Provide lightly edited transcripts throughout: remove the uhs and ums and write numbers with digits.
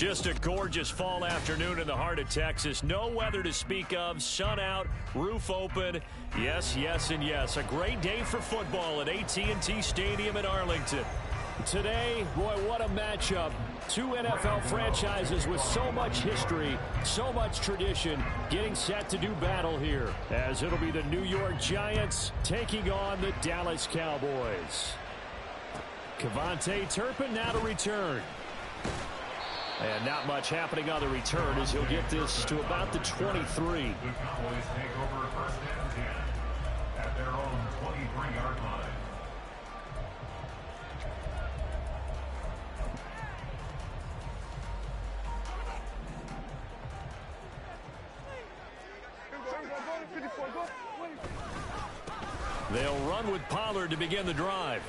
Just a gorgeous fall afternoon in the heart of Texas. No weather to speak of. Sun out, roof open. Yes, yes, and yes. A great day for football at AT&T Stadium in Arlington. Today, boy, what a matchup. Two NFL franchises with so much history, so much tradition, getting set to do battle here, as it'll be the New York Giants taking on the Dallas Cowboys. Kevontae Turpin now to return. And not much happening on the return as he'll get this to about the 23. The Cowboys take over first and 10 at their own 23-yard line. They'll run with Pollard to begin the drive.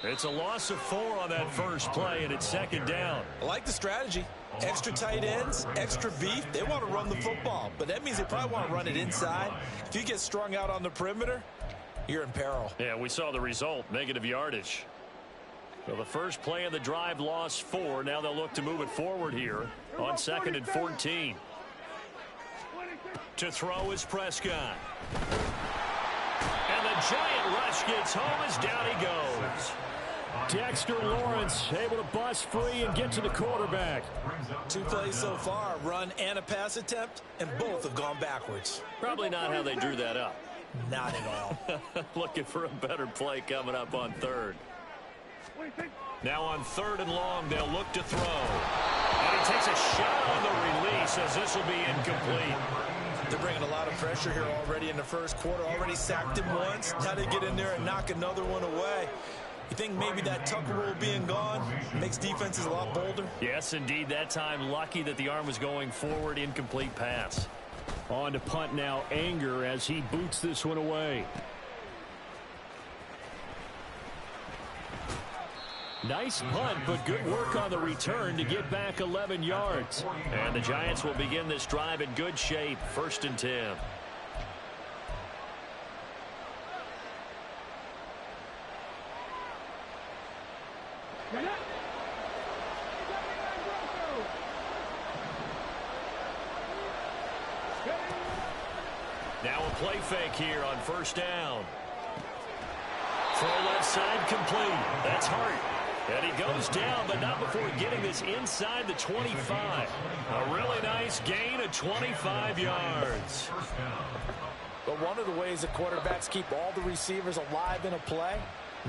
It's a loss of 4 on that first play, and it's second down. I like the strategy. Extra tight ends, extra beef. They want to run the football, but that means they probably want to run it inside. If you get strung out on the perimeter, you're in peril. Yeah, we saw the result, negative yardage. So the first play of the drive lost 4. Now they'll look to move it forward here on 2nd and 14. To throw is Prescott. And the giant rush gets home as down he goes. Dexter Lawrence able to bust free and get to the quarterback. 2 plays so far, run and a pass attempt, and both have gone backwards. Probably not how they drew that up. Not at all. Looking for a better play coming up on 3rd. Now on 3rd and long, they'll look to throw. And he takes a shot on the release as this will be incomplete. They're bringing a lot of pressure here already in the first quarter. Already sacked him once. Now they get in there and knock another one away. You think maybe that Tucker rule being gone makes defenses a lot bolder? Yes, indeed. That time, lucky that the arm was going forward. Incomplete pass. On to punt now, Anger, as he boots this one away. Nice punt, but good work on the return to get back 11 yards. And the Giants will begin this drive in good shape. 1st and 10. Now a play fake here on 1st down. Throw left side complete. That's Hart. And he goes down, but not before getting this inside the 25. A really nice gain of 25 yards. But one of the ways the quarterbacks keep all the receivers alive in a play,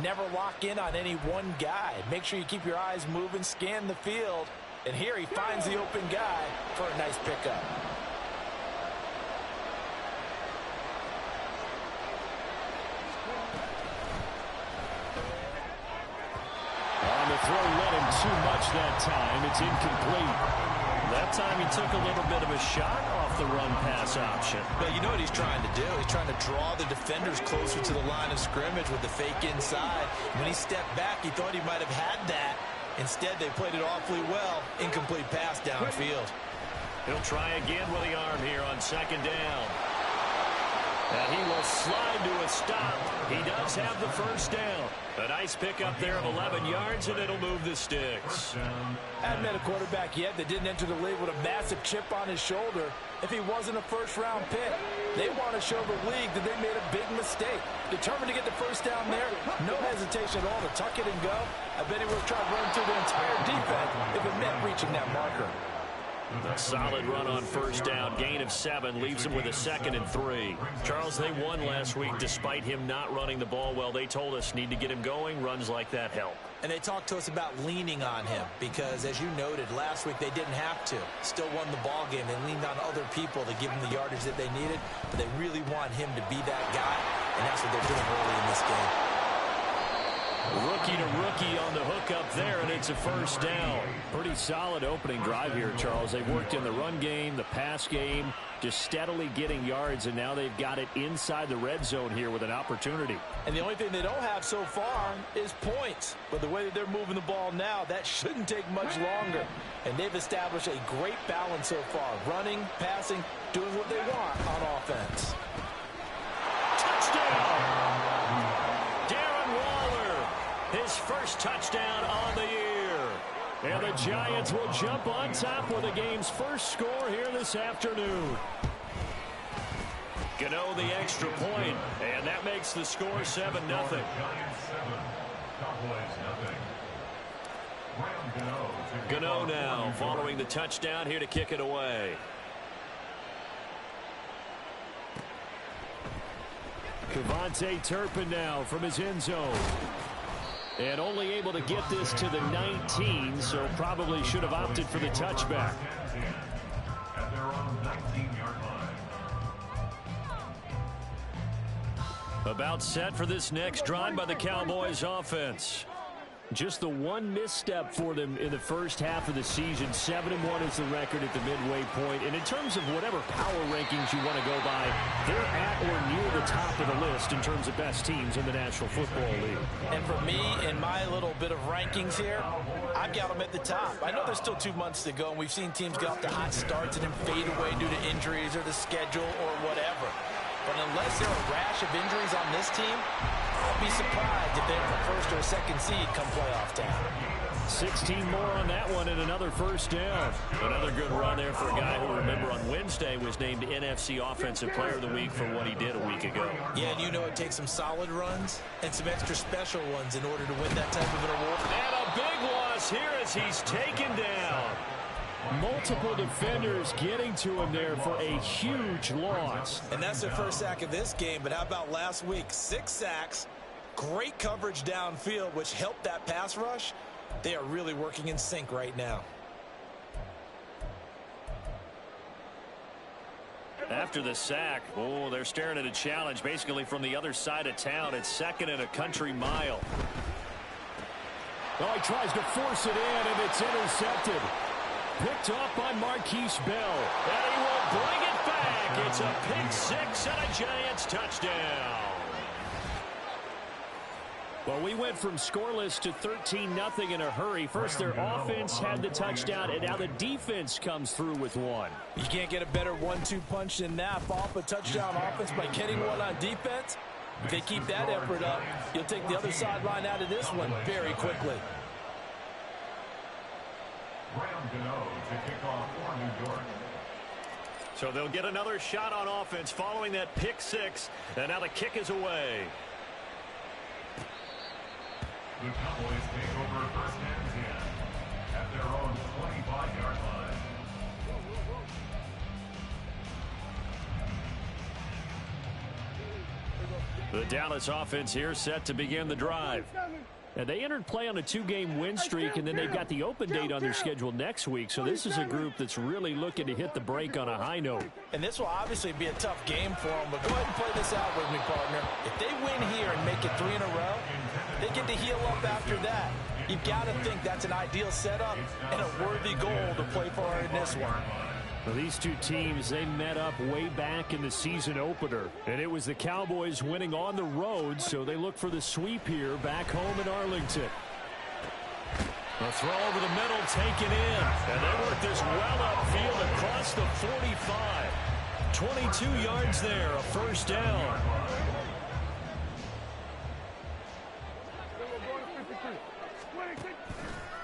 never lock in on any one guy. Make sure you keep your eyes moving, scan the field. And here he finds the open guy for a nice pickup. Throw led him too much that time. It's incomplete. That time he took a little bit of a shot off the run-pass option. But you know what he's trying to do? He's trying to draw the defenders closer to the line of scrimmage with the fake inside. When he stepped back, he thought he might have had that. Instead, they played it awfully well. Incomplete pass downfield. He'll try again with the arm here on 2nd down. And he will slide to a stop. He does have the 1st down. A nice pickup there of 11 yards, and it'll move the sticks. Hadn't met a quarterback yet that didn't enter the league with a massive chip on his shoulder if he wasn't a first-round pick. They want to show the league that they made a big mistake. Determined to get the 1st down there, no hesitation at all to tuck it and go. I bet he would have tried running through the entire defense if it meant reaching that marker. A solid run on 1st down. Gain of 7 leaves him with a 2nd and 3. Charles, they won last week despite him not running the ball well. They told us need to get him going. Runs like that help. And they talked to us about leaning on him because, as you noted, last week they didn't have to. Still won the ball game. They leaned on other people to give them the yardage that they needed. But they really want him to be that guy, and that's what they're doing early in this game. Rookie to rookie on the hook up there, and it's a 1st down. Pretty solid opening drive here, Charles. They've worked in the run game, the pass game, just steadily getting yards, and now they've got it inside the red zone here with an opportunity. And the only thing they don't have so far is points. But the way that they're moving the ball now, that shouldn't take much longer. And they've established a great balance so far. Running, passing, doing what they want on offense. Touchdown! His first touchdown on the year. And the Giants will jump on top with the game's first score here this afternoon. Gano the extra point, and that makes the score 7-0. Gano now following the touchdown here to kick it away. Kevontae Turpin now from his end zone. And only able to get this to the 19, so probably should have opted for the touchback. At their own 19-yard line. About set for this next drive by the Cowboys offense. Just the one misstep for them in the first half of the season. 7-1 is the record at the midway point. And in terms of whatever power rankings you want to go by, they're at or near the top of the list in terms of best teams in the National Football League. And for me, in my little bit of rankings here, I've got them at the top. I know there's still 2 months to go, and we've seen teams get off to hot starts and then fade away due to injuries or the schedule or whatever. But unless there are a rash of injuries on this team, I'll be surprised if they're the first or second seed come playoff time. 16 more on that one and another first down. Another good run there for a guy who, remember, on Wednesday was named NFC Offensive Player of the Week for what he did a week ago. Yeah, and you know it takes some solid runs and some extra special ones in order to win that type of an award. And a big loss here as he's taken down. Multiple defenders getting to him there for a huge loss. And that's their first sack of this game, but how about last week? 6 sacks, great coverage downfield, which helped that pass rush. They are really working in sync right now. After the sack, oh, they're staring at a challenge basically from the other side of town. It's 2nd and a country mile. Oh, he tries to force it in, and it's intercepted. Picked up by Marquise Bell. And he will bring it back. It's a pick 6 and a Giants touchdown. Well, we went from scoreless to 13-0 in a hurry. First, their offense had the touchdown, and now the defense comes through with one. You can't get a better 1-2 punch than that. Off a touchdown offense by getting one on defense. If they keep that effort up, you'll take the other sideline out of this one very quickly. To kick off for New York. So they'll get another shot on offense following that pick 6, and now the kick is away. The Cowboys take over first and 10 at their own 25-yard line. The Dallas offense here set to begin the drive. And they entered play on a 2-game win streak, and then they've got the open date on their schedule next week. So this is a group that's really looking to hit the break on a high note. And this will obviously be a tough game for them, but go ahead and play this out with me, partner. If they win here and make it 3 in a row, they get to heal up after that. You've got to think that's an ideal setup and a worthy goal to play for in this one. Well, these two teams, they met up way back in the season opener, and it was the Cowboys winning on the road, so they look for the sweep here back home in Arlington. A throw over the middle taken in, and they work this well upfield across the 45. 22 yards there, a first down.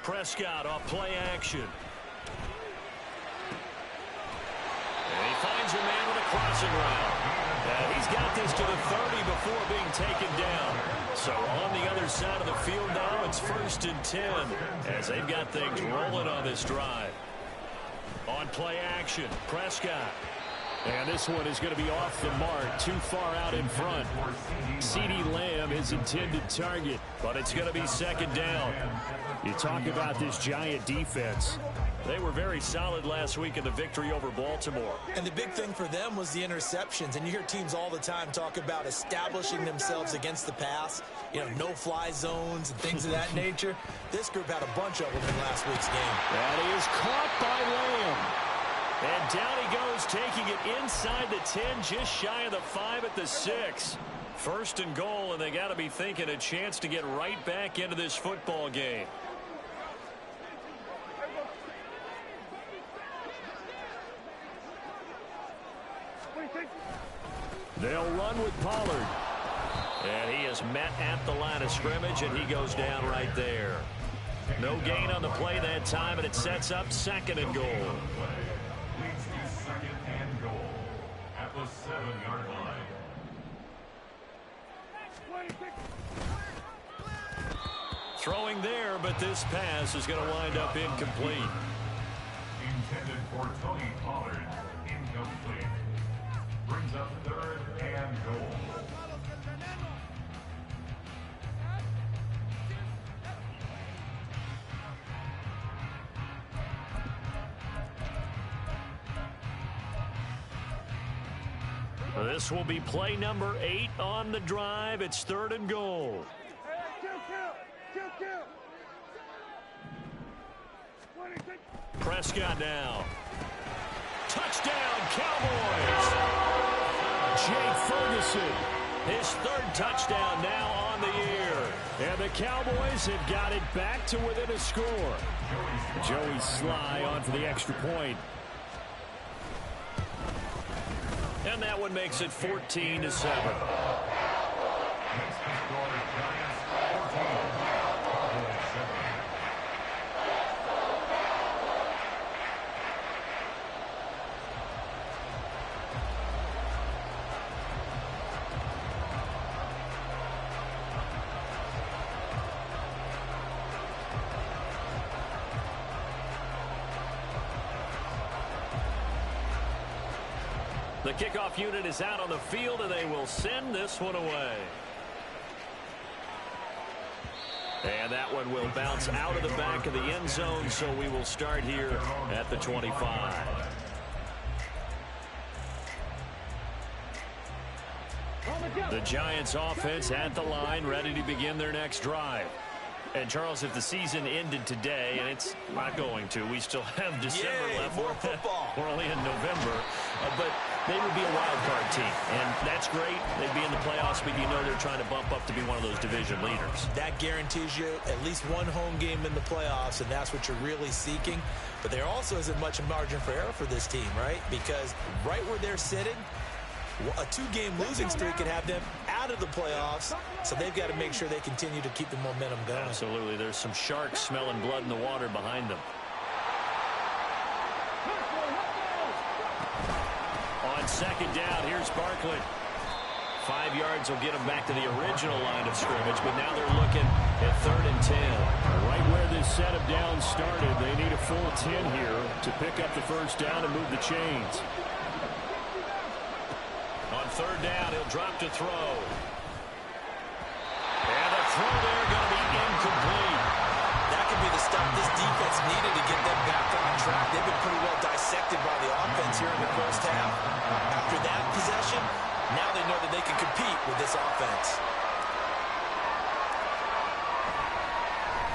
Prescott off play action. And he finds a man with a crossing route. And he's got this to the 30 before being taken down. So on the other side of the field now, it's 1st and 10 as they've got things rolling on this drive. On play action, Prescott. And this one is going to be off the mark, too far out in front. CeeDee Lamb is intended target, but it's going to be 2nd down. You talk about this Giant defense. They were very solid last week in the victory over Baltimore. And the big thing for them was the interceptions. And you hear teams all the time talk about establishing themselves against the pass, you know, no-fly zones and things of that nature. This group had a bunch of them in last week's game. That is caught by Lamb. And down he goes, taking it inside the 10, just shy of the 5 at the 6. 1st and goal, and they got to be thinking a chance to get right back into this football game. They'll run with Pollard. And he is met at the line of scrimmage, and he goes down right there. No gain on the play that time, and it sets up 2nd and goal. Leads to 2nd and goal at the 7-yard line. Throwing there, but this pass is going to wind up incomplete. Intended for Tony Pollard. Incomplete. Brings up 3rd and goal. This will be play number 8 on the drive. It's 3rd and goal. Prescott now. Touchdown, Cowboys! Jake Ferguson, his 3rd touchdown now on the year. And the Cowboys have got it back to within a score. Joey Sly on for the extra point. And that one makes it 14-7. The kickoff unit is out on the field, and they will send this one away. And that one will bounce out of the back of the end zone, so we will start here at the 25. The Giants offense at the line, ready to begin their next drive. And, Charles, if the season ended today, and it's not going to, we still have December left. More football. We're only in November. But they would be a wild card team, and that's great. They'd be in the playoffs, but you know they're trying to bump up to be one of those division leaders. That guarantees you at least one home game in the playoffs, and that's what you're really seeking. But there also isn't much margin for error for this team, right? Because right where they're sitting, a 2-game losing streak could have them out of the playoffs, so they've got to make sure they continue to keep the momentum going. Absolutely. There's some sharks smelling blood in the water behind them. On 2nd down, here's Barkley. 5 yards will get them back to the original line of scrimmage, but now they're looking at 3rd and 10. Right where this set of downs started, they need a full 10 here to pick up the 1st down and move the chains. On 3rd down, he'll drop to throw. And the throw there going to be incomplete. That could be the stuff this defense needed to get them back on track. They've been pretty well dissected by the offense here in the first half. After that possession, now they know that they can compete with this offense.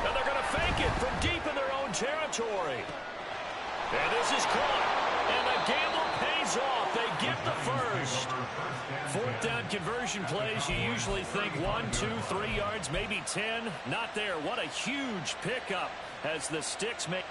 And they're going to fake it from deep in their own territory. And this is caught. And the gamble pays off. They get the 1st. 4th down conversion plays, you usually think 1, 2, 3 yards, maybe 10. Not there. What a huge pickup as the Sticks make.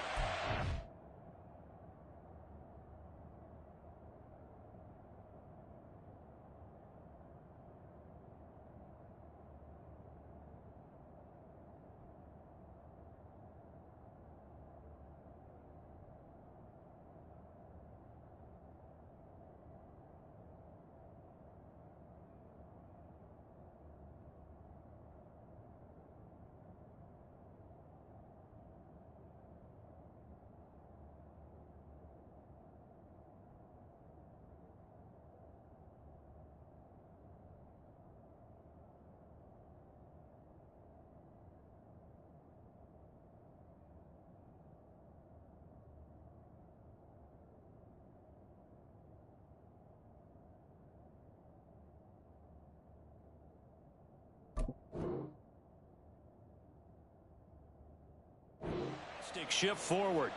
Stick shift forward.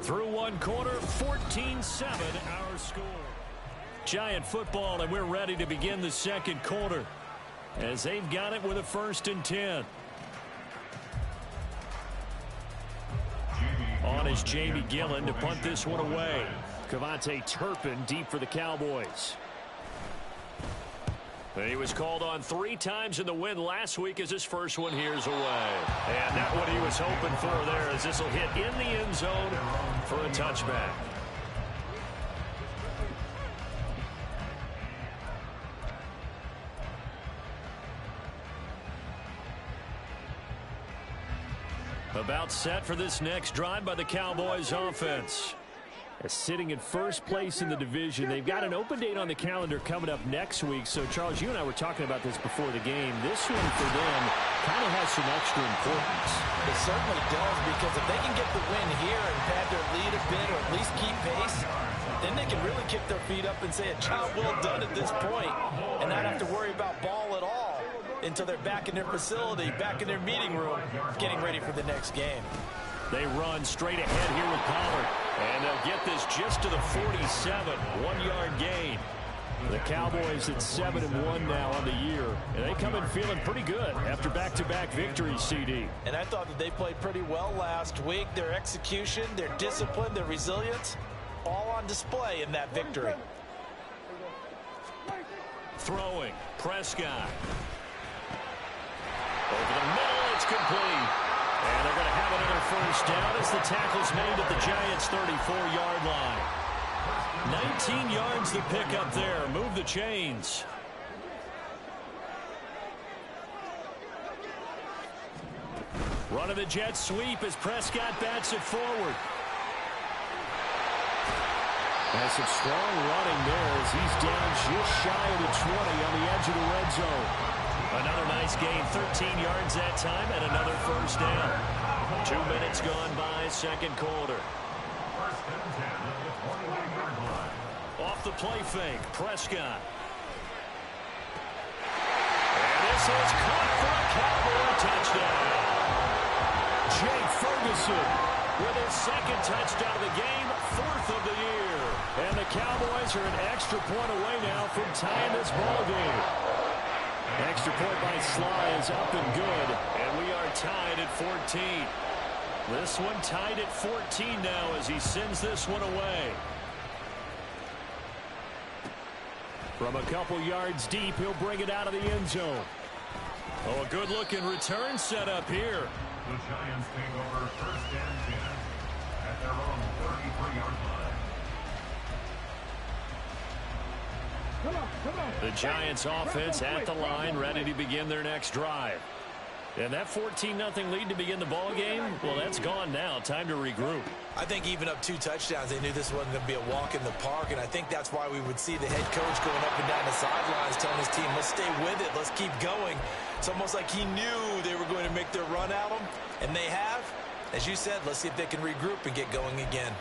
Through one quarter, 14-7 our score. Giant football, and we're ready to begin the 2nd quarter as they've got it with a 1st and 10. On is Jamie Gillen to punt this one away. Cavante Turpin deep for the Cowboys. He was called on 3 times in the win last week as his first one here's away. And not what he was hoping for there, as this will hit in the end zone for a touchback. About set for this next drive by the Cowboys offense. Sitting in first place in the division. They've got an open date on the calendar coming up next week. So, Charles, you and I were talking about this before the game. This one for them kind of has some extra importance. It certainly does, because if they can get the win here and pad their lead a bit or at least keep pace, then they can really kick their feet up and say a job well done at this point and not have to worry about ball at all until they're back in their facility, back in their meeting room, getting ready for the next game. They run straight ahead here with Pollard. And they'll get this just to the 47, 1-yard gain. The Cowboys at 7-1 now on the year. And they come in feeling pretty good after back-to-back victories, CD. And I thought that they played pretty well last week. Their execution, their discipline, their resilience, all on display in that victory. Throwing, Prescott. Over the middle, it's complete. And they're going to have another first down as the tackle's made at the Giants' 34-yard line. 19 yards to pick up there. Move the chains. Run of the jet sweep as Prescott bats it forward. Has some strong running there as he's down just shy of the 20 on the edge of the red zone. Another nice gain, 13 yards that time, and another first down. 2 minutes gone by, second quarter. Off the play fake, Prescott. And this is caught for a Cowboy touchdown. Jake Ferguson with his second touchdown of the game, 4th of the year. And the Cowboys are an extra point away now from tying this ball game. Extra point by Sly is up and good. And we are tied at 14. This one tied at 14 now as he sends this one away. From a couple yards deep, he'll bring it out of the end zone. Oh, a good-looking return set up here. The Giants take over first and 10 at their own 33-yard line. The Giants offense at the line, ready to begin their next drive. And that 14-0 lead to begin the ball game, well, that's gone now. Time to regroup. I think even up 2 touchdowns, they knew this wasn't going to be a walk in the park, and I think that's why we would see the head coach going up and down the sidelines telling his team, let's stay with it, let's keep going. It's almost like he knew they were going to make their run at him, and they have. As you said, let's see if they can regroup and get going again.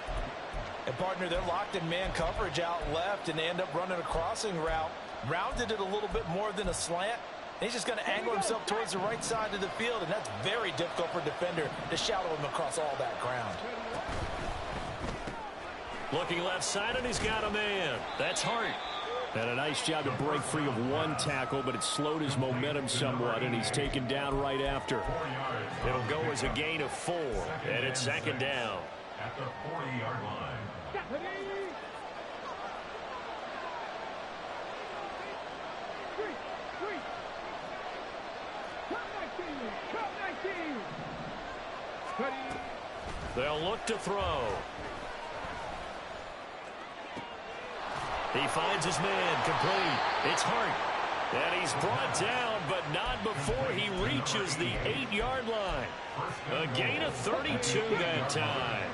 And, partner, they're locked in man coverage out left, and they end up running a crossing route. Rounded it a little bit more than a slant. And he's just going to angle himself towards the right side of the field, and that's very difficult for a defender to shadow him across all that ground. Looking left side, and he's got a man. That's Hart. And a nice job to break free of 1 tackle, but it slowed his momentum somewhat, and he's taken down right after. It'll go as a gain of 4, and it's second down. At the 40-yard line. They'll look to throw. He finds his man, complete. It's Hart. And he's brought down, but not before he reaches the 8-yard line. A gain of 32 that time.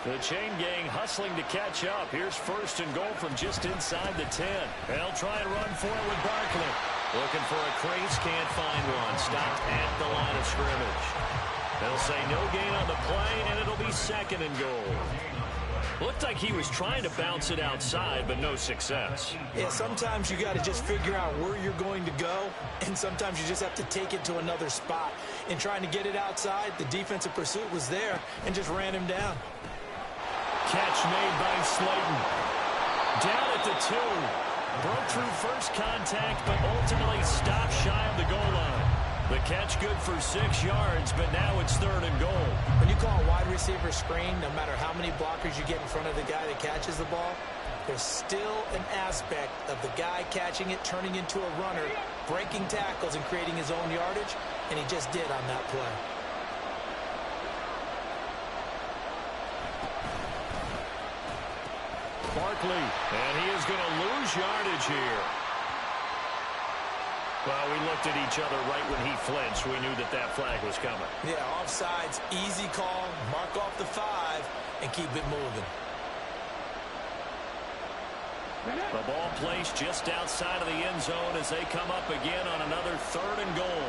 The chain gang hustling to catch up. Here's first and goal from just inside the 10. They'll try and run for it with Barkley. Looking for a crease, can't find one. Stopped at the line of scrimmage. They'll say no gain on the play, and it'll be second and goal. Looked like he was trying to bounce it outside, but no success. Yeah, sometimes you got to just figure out where you're going to go, and sometimes you just have to take it to another spot. In trying to get it outside, the defensive pursuit was there and just ran him down. Catch made by Slayton. Down at the 2. Broke through first contact, but ultimately stopped shy of the goal line. The catch good for 6 yards, but now it's third and goal. When you call a wide receiver screen, no matter how many blockers you get in front of the guy that catches the ball, there's still an aspect of the guy catching it, turning into a runner, breaking tackles and creating his own yardage, and he just did on that play. Barkley, and he is going to lose yardage here. Well, we looked at each other right when he flinched. We knew that that flag was coming. Yeah, offsides, easy call, mark off the 5, and keep it moving. The ball placed just outside of the end zone as they come up again on another 3rd and goal.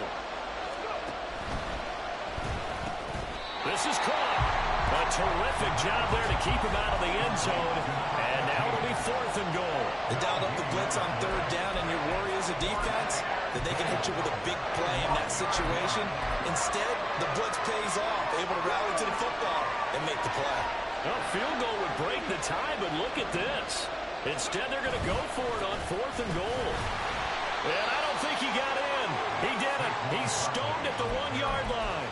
This is caught. A terrific job there to keep him out of the end zone. And now it'll be 4th and goal. They dialed up the blitz on 3rd down, and your worry as a defense that they can hit you with a big play in that situation. Instead, the blitz pays off, able to rally to the football and make the play. Well, field goal would break the tie, but look at this. Instead, they're going to go for it on 4th and goal. And I don't think he got in. He didn't. He's stoned at the 1-yard line.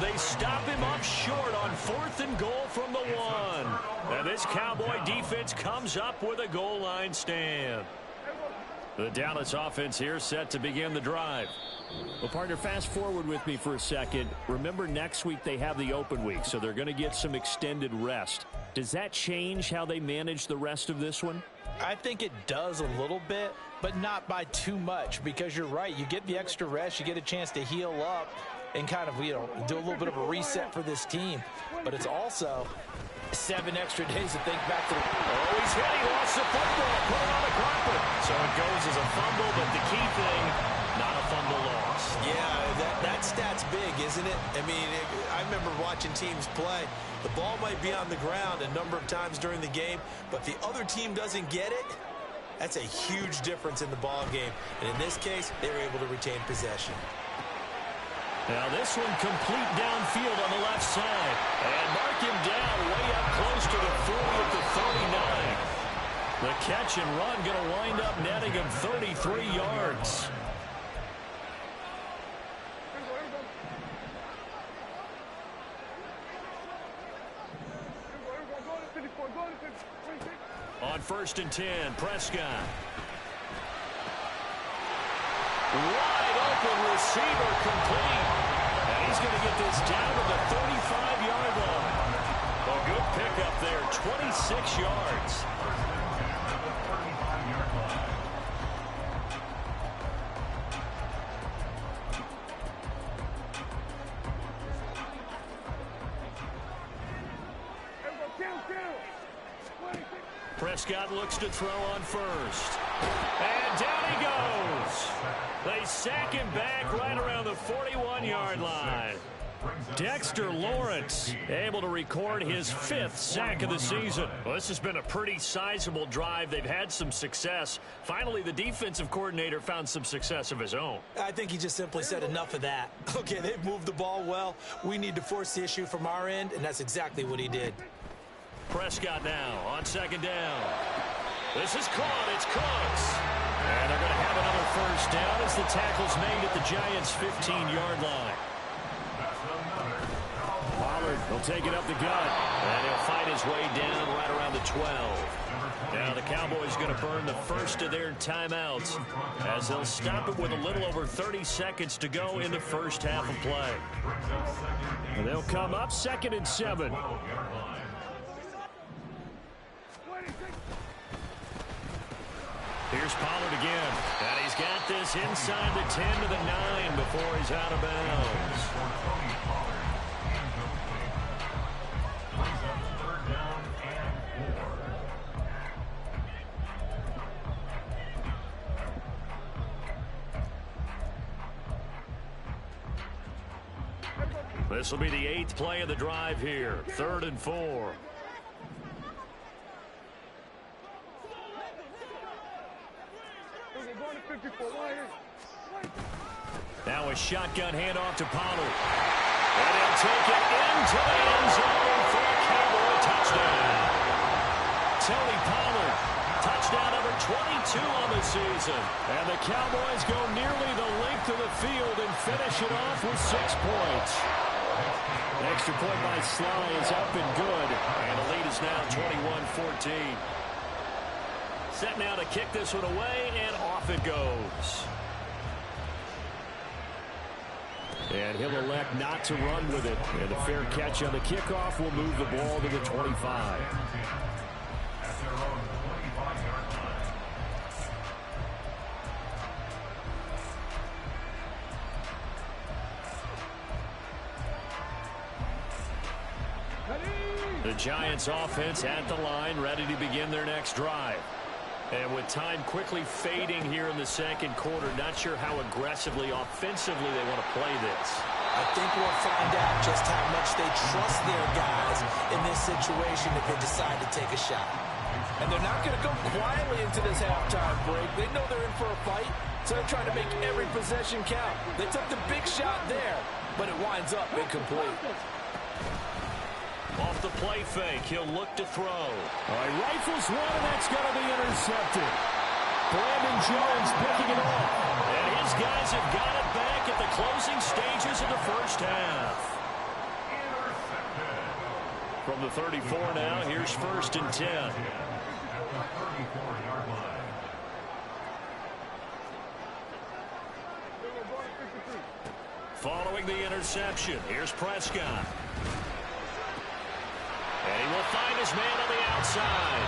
They stop him up short on 4th and goal from the 1. And this Cowboy defense comes up with a goal line stand. The Dallas offense here set to begin the drive. Well, partner, fast forward with me for a second. Remember, next week they have the open week, so they're going to get some extended rest. Does that change how they manage the rest of this one? I think it does a little bit, but not by too much, because you're right. You get the extra rest. You get a chance to heal up and kind of, do a little bit of a reset for this team. But it's also 7 extra days to think back to the... Oh, he's hit. He lost the football. Put it on the carpet. So it goes as a fumble, but the key thing, not a fumble loss. Yeah, that stat's big, isn't it? I mean, I remember watching teams play. The ball might be on the ground a number of times during the game, but if the other team doesn't get it, that's a huge difference in the ball game. And in this case, they were able to retain possession. Now this one complete downfield on the left side. And mark him down way up close to the 40 at the 39. The catch and run going to wind up netting him 33 yards. On 1st and 10, Prescott. Wide open receiver complete. And he's going to get this down to the 35-yard line. A good pickup there, 26 yards. Prescott looks to throw on 1st. And down he goes. They sack him back right around the 41-yard line. Dexter Lawrence able to record his 5th sack of the season. Well, this has been a pretty sizable drive. They've had some success. Finally, the defensive coordinator found some success of his own. I think he just simply said enough of that. Okay, they've moved the ball well. We need to force the issue from our end, and that's exactly what he did. Prescott now on 2nd down. This is caught. It's Cooks. And they're going to have another 1st down as the tackle's made at the Giants' 15-yard line. Pollard will take it up the gut. And he'll fight his way down right around the 12. Now the Cowboys going to burn the first of their timeouts as they'll stop it with a little over 30 seconds to go in the first half of play. And they'll come up 2nd and 7. Here's Pollard again. And he's got this inside the 10 to the 9 before he's out of bounds. This will be the 8th play of the drive here. 3rd and 4. Now a shotgun handoff to Pollard. And he'll take it into the end zone for a Cowboy touchdown. Tony Pollard, touchdown number 22 on the season. And the Cowboys go nearly the length of the field and finish it off with 6 points. Extra point by Sly is up and good. And the lead is now 21-14. set now to kick this one away, and off it goes. And he'll elect not to run with it. And a fair catch on the kickoff will move the ball to the 25. At their own 25-yard line. The Giants offense at the line, ready to begin their next drive. And with time quickly fading here in the second quarter, not sure how aggressively, offensively they want to play this. I think we'll find out just how much they trust their guys in this situation if they decide to take a shot. And they're not going to go quietly into this halftime break. They know they're in for a fight, so they're trying to make every possession count. They took the big shot there, but it winds up incomplete. Off the play fake, he'll look to throw. All right, rifles one, and that's going to be intercepted. Brandon Jones picking it off. And his guys have got it back at the closing stages of the first half. Intercepted. From the 34 now, here's 1st and 10. At the 34-yard line. Following the interception, here's Prescott. And he will find his man on the outside.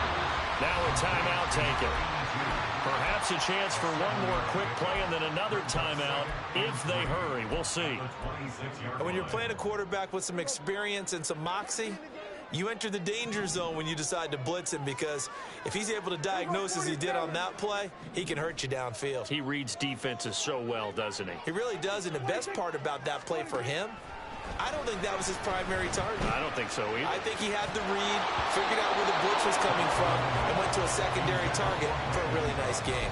Now a timeout taken. Perhaps a chance for one more quick play and then another timeout if they hurry. We'll see. And when you're playing a quarterback with some experience and some moxie, you enter the danger zone when you decide to blitz him, because if he's able to diagnose as he did on that play, he can hurt you downfield. He reads defenses so well, doesn't he? He really does, and the best part about that play for him, I don't think that was his primary target. I don't think so either. I think he had the read, figured out where the blitz was coming from, and went to a secondary target for a really nice game.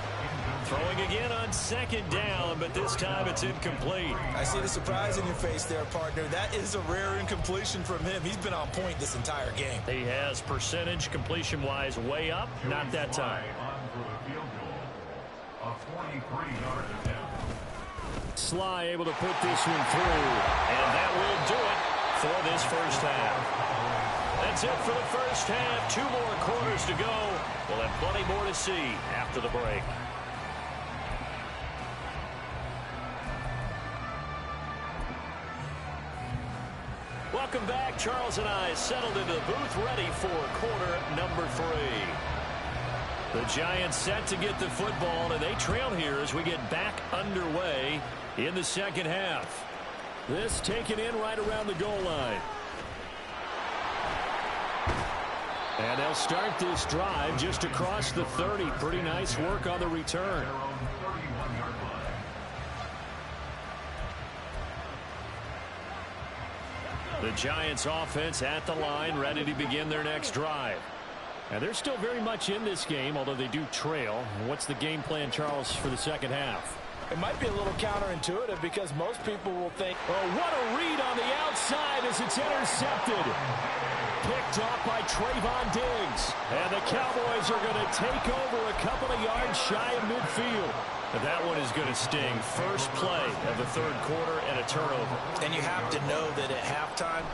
Throwing again on 2nd down, but this time it's incomplete. I see the surprise in your face there, partner. That is a rare incompletion from him. He's been on point this entire game. He has percentage completion-wise way up, not that time. On for the field goal. A 43-yard attempt. Sly able to put this one through. And that will do it for this first half. That's it for the first half. 2 more quarters to go. We'll have plenty more to see after the break. Welcome back. Charles and I settled into the booth, ready for quarter number 3. The Giants set to get the football, and they trail here as we get back underway in the second half. This taken in right around the goal line. And they'll start this drive just across the 30. Pretty nice work on the return. Their own 31-yard line. The Giants offense at the line, ready to begin their next drive. And they're still very much in this game, although they do trail. What's the game plan, Charles, for the second half? It might be a little counterintuitive because most people will think, oh, what a read on the outside as it's intercepted. Picked off by Trayvon Diggs. And the Cowboys are going to take over a couple of yards shy of midfield. That one is going to sting. First play of the third quarter and a turnover. And you have to know that at halftime,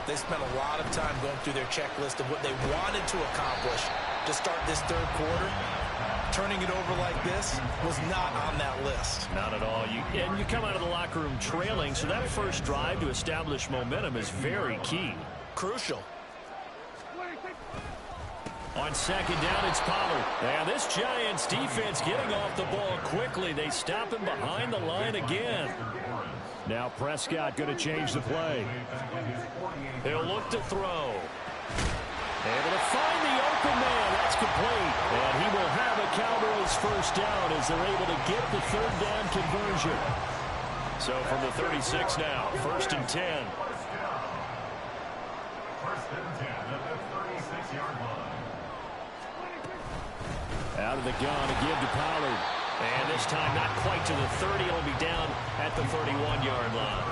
they spent a lot of time going through their checklist of what they wanted to accomplish to start this third quarter. Turning it over like this was not on that list. Not at all. And you come out of the locker room trailing, so that first drive to establish momentum is very key. Crucial. On 2nd down, it's Pollard. And this Giants defense getting off the ball quickly. They stop him behind the line again. Now Prescott going to change the play. He'll look to throw. Able to find the open man. That's complete. And he will have a Cowboys first down as they're able to get the 3rd down conversion. So from the 36 now, 1st and 10. 1st and 10 at the 36-yard line. Out of the gun again to Pollard. And this time not quite to the 30. It'll be down at the 31-yard line.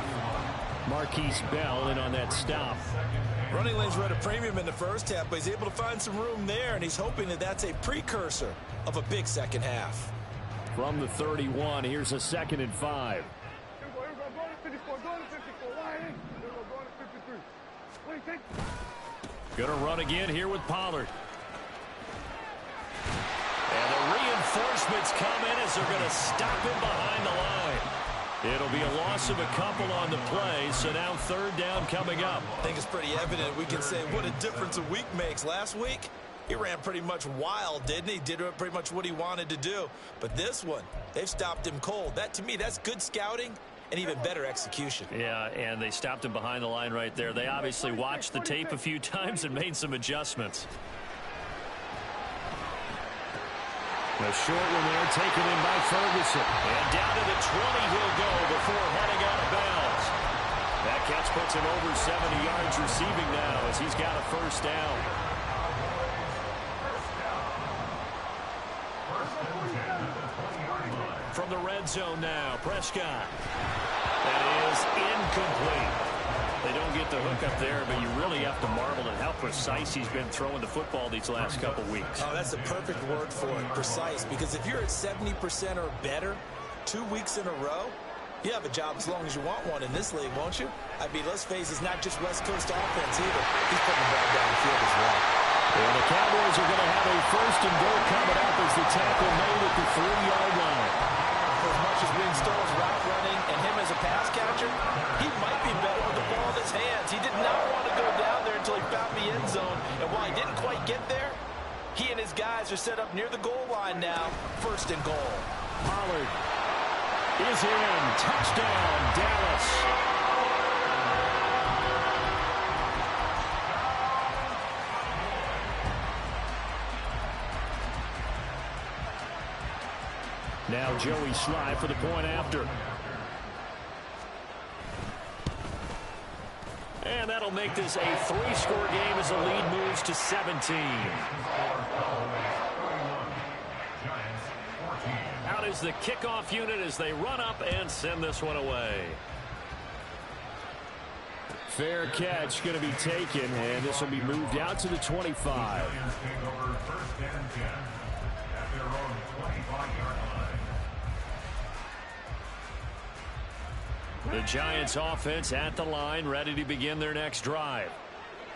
Marquise Bell in on that stop. Running lanes were at a premium in the first half, but he's able to find some room there, and he's hoping that that's a precursor of a big second half. From the 31, here's a 2nd and 5. Going to run again here with Pollard. And Reinforcements come in as they're going to stop him behind the line. It'll be a loss of a couple on the play, so now third down coming up. I think it's pretty evident. We can say what a difference a week makes. Last week, he ran pretty much wild, didn't he? Did pretty much what he wanted to do. But this one, they've stopped him cold. That, to me, that's good scouting and even better execution. Yeah, and they stopped him behind the line right there. They obviously watched the tape a few times and made some adjustments. A short one there, taken in by Ferguson. And down to the 20 he'll go before heading out of bounds. That catch puts him over 70 yards receiving now as he's got a first down. From the red zone now, Prescott. That is incomplete. They don't get the hook up there, but you really have to marvel at how precise he's been throwing the football these last couple weeks. Oh, that's the perfect word for it, precise, because if you're at 70% or better 2 weeks in a row, you have a job as long as you want one in this league, won't you? I mean, let's face it, it's not just West Coast offense either. He's putting the ball down the field as well. And the Cowboys are going to have a first and goal coming up as the tackle made at the 3-yard line. As much as we install his route running and him as a pass catcher, he might be better with the ball in his hands. He did not want to go down there until he found the end zone. And while he didn't quite get there, he and his guys are set up near the goal line now. First and goal. Pollard is in. Touchdown, Dallas. Now Joey Sly for the point after. And that'll make this a 3-score game as the lead moves to 17. Out is the kickoff unit as they run up and send this one away. Fair catch going to be taken, and this will be moved out to the 25. The Giants offense at the line, ready to begin their next drive.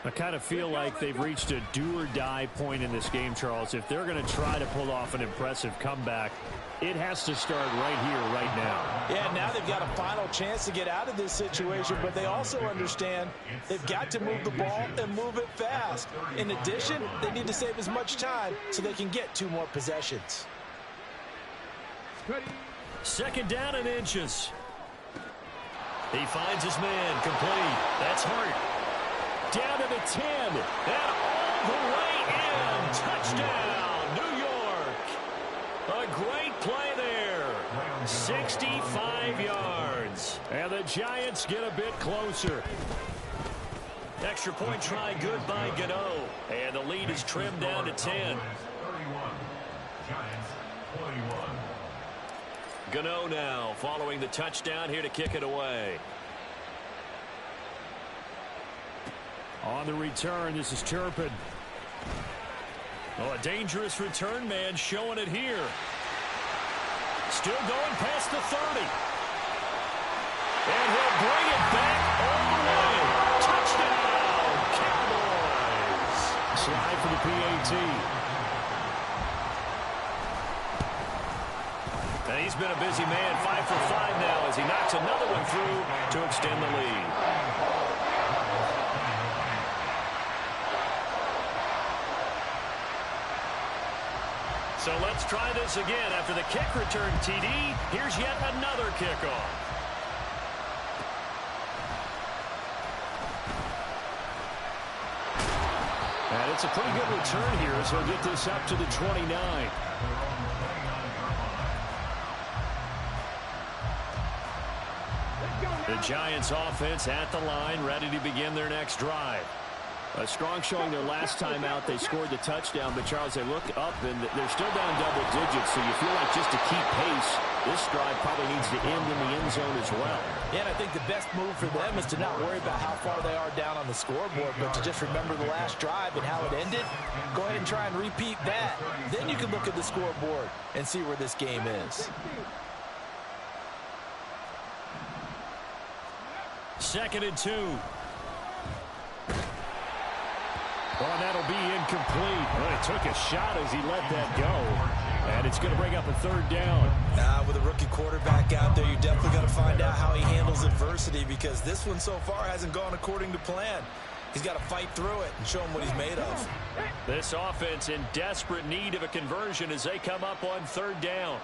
I kind of feel like they've reached a do-or-die point in this game, Charles. If they're going to try to pull off an impressive comeback, it has to start right here, right now. Yeah, now they've got a final chance to get out of this situation, but they also understand they've got to move the ball and move it fast. In addition, they need to save as much time so they can get 2 more possessions. Second down and inches. He finds his man, complete. That's Hart. Down to the 10. And all the way in. Touchdown, New York. A great play there. 65 yards. And the Giants get a bit closer. Extra point try good by Gano. And the lead is trimmed down to 10. Gano now following the touchdown here to kick it away. On the return, this is Turpin. Oh, a dangerous return man showing it here. Still going past the 30. And he'll bring it back all the way. Touchdown, Cowboys. Slide for the PAT. And he's been a busy man, 5 for 5 now as he knocks another one through to extend the lead. So let's try this again. After the kick return TD, here's yet another kickoff. And it's a pretty good return here as he'll get this up to the 29. The Giants offense at the line, ready to begin their next drive. A strong showing their last time out. They scored the touchdown, but Charles, they look up and they're still down double digits, so you feel like just to keep pace, this drive probably needs to end in the end zone as well. Yeah, and I think the best move for them is to not worry about how far they are down on the scoreboard, but to just remember the last drive and how it ended. Go ahead and try and repeat that. Then you can look at the scoreboard and see where this game is. Second and 2. Well, that'll be incomplete. Well, he took a shot as he let that go. And it's going to bring up a third down. With a rookie quarterback out there, you're definitely going to find out how he handles adversity, because this one so far hasn't gone according to plan. He's got to fight through it and show him what he's made of. This offense in desperate need of a conversion as they come up on third down.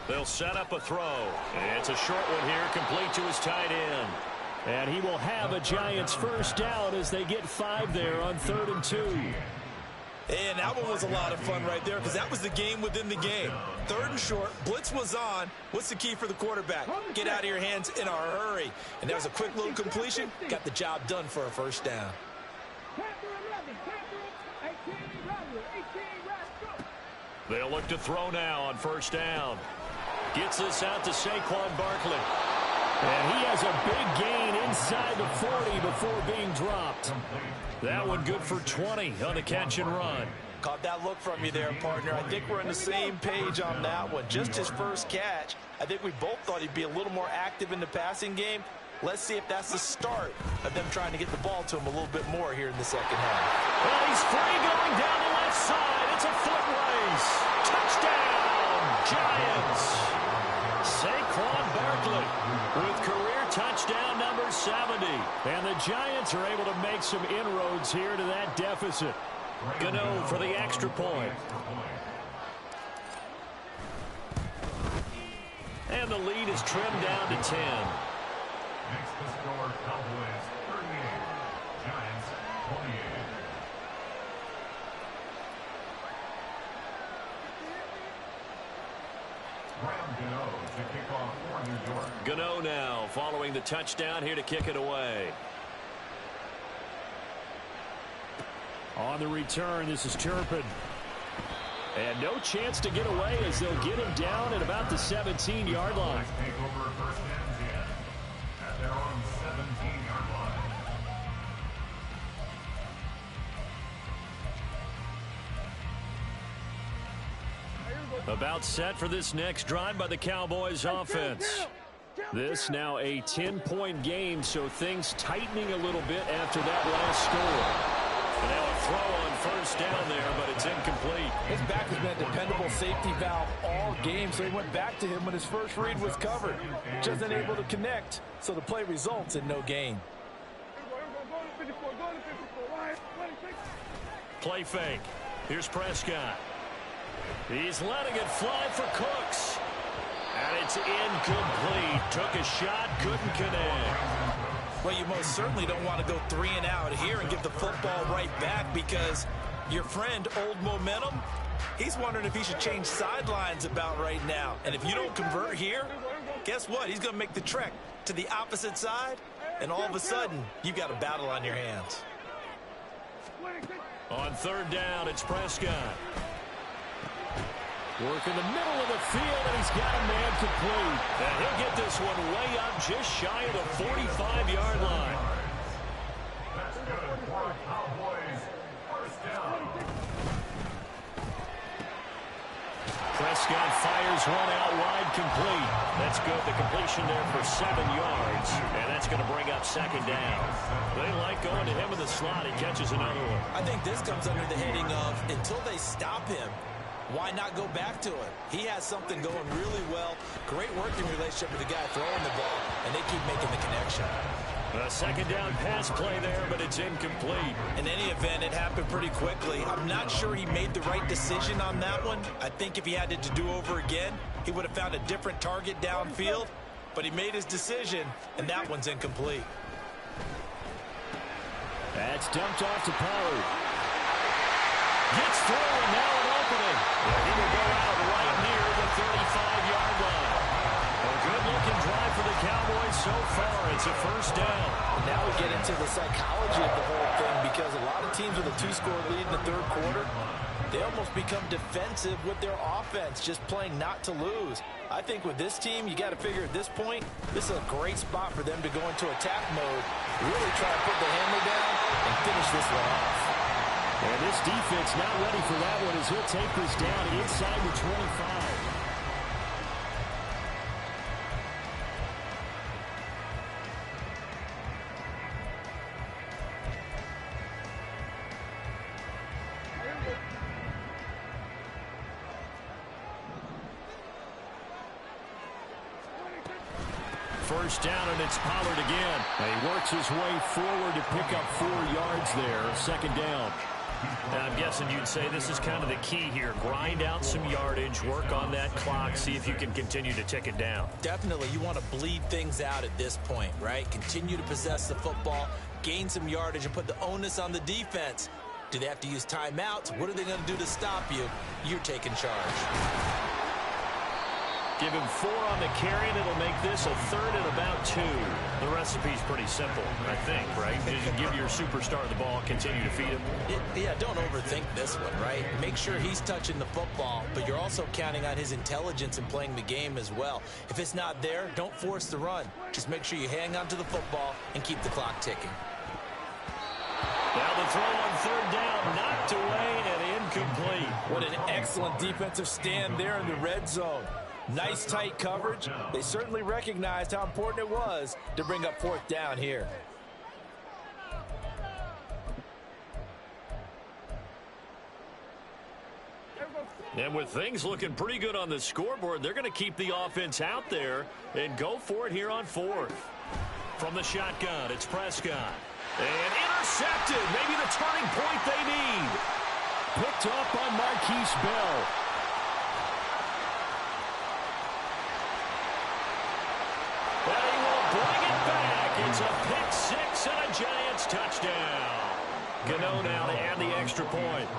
They'll set up a throw. It's a short one here, complete to his tight end. And he will have a Giants first down as they get 5 there on 3rd and 2. And that one was a lot of fun right there, because that was the game within the game. 3rd and short, blitz was on. What's the key for the quarterback? Get out of your hands in a hurry. And that was a quick little completion. Got the job done for a first down. They'll look to throw now on first down. Gets this out to Saquon Barkley. And he has a big gain inside the 40 before being dropped. That one good for 20 on the catch and run. Caught that look from you there, partner. I think we're on the same page on that one. Just his first catch. I think we both thought he'd be a little more active in the passing game. Let's see if that's the start of them trying to get the ball to him a little bit more here in the second half. Well, he's free going down the left side. It's a foot race. Touchdown, Giants. Saquon Barkley with career touchdown number 70. And the Giants are able to make some inroads here to that deficit. Gano for the extra point. And the lead is trimmed down to 10. Makes the score Cowboys 38, Giants 28. Graham Gano to kick off for New York. Gano now following the touchdown here to kick it away. On the return, this is Turpin. And no chance to get away as they'll get him down at about the 17-yard line. Take over first and 10 at their own 17-yard line. About set for this next drive by the Cowboys offense. This now a 10-point game, so things tightening a little bit after that last score. And now a throw on first down there, but it's incomplete. His back has been a dependable safety valve all game, so he went back to him when his first read was covered. Just unable to connect, so the play results in no gain. Play fake. Here's Prescott. He's letting it fly for Cooks. And it's incomplete. Took a shot, couldn't connect. Well, you most certainly don't want to go 3 and out here and give the football right back, because your friend, Old Momentum, he's wondering if he should change sidelines about right now. And if you don't convert here, guess what? He's going to make the trek to the opposite side, and all of a sudden, you've got a battle on your hands. On third down, it's Prescott. Work in the middle of the field, and he's got a man complete. And he'll get this one way up just shy of the 45-yard line. That's good for the Cowboys. First down. Prescott fires one out wide, complete. That's good. The completion there for 7 yards. And that's going to bring up second down. They like going to him in the slot. He catches another one. I think this comes under the heading of, until they stop him, why not go back to him? He has something going really well. Great working relationship with the guy throwing the ball, and they keep making the connection. A second down pass play there, but it's incomplete. In any event, it happened pretty quickly. I'm not sure he made the right decision on that one. I think if he had it to do over again, he would have found a different target downfield. But he made his decision, and that one's incomplete. That's dumped off to Pollard. Gets through, and now an opening. And he will go out right near the 35-yard line. A good-looking drive for the Cowboys so far. It's a first down. Now we get into the psychology of the whole thing, because a lot of teams with a 2-score lead in the third quarter, they almost become defensive with their offense, just playing not to lose. I think with this team, you got to figure at this point, this is a great spot for them to go into attack mode, really try to put the hammer down and finish this one off. And this defense not ready for that one as he'll take this down inside the 25. first down, and it's Pollard again. He works his way forward to pick up 4 yards there. Second down. Now, I'm guessing you'd say this is kind of the key here. Grind out some yardage, work on that clock, see if you can continue to tick it down. Definitely, you want to bleed things out at this point, right? Continue to possess the football, gain some yardage, and put the onus on the defense. Do they have to use timeouts? What are they going to do to stop you? You're taking charge. Give him 4 on the carry, and it'll make this a third and about 2. The recipe's pretty simple, I think, right? Just give your superstar the ball, continue to feed him. Yeah, don't overthink this one, right? Make sure he's touching the football, but you're also counting on his intelligence in playing the game as well. If it's not there, don't force the run. Just make sure you hang on to the football and keep the clock ticking. Now the throw on third down, knocked away and incomplete. What an excellent defensive stand there in the red zone. Nice tight coverage. They certainly recognized how important it was to bring up 4th down here. And with things looking pretty good on the scoreboard, they're going to keep the offense out there and go for it here on 4th. From the shotgun, it's Prescott. And intercepted. Maybe the turning point they need. Picked up by Marquise Bell. But he will bring it back. It's a pick 6 and a Giants touchdown. Gano now to add the extra point.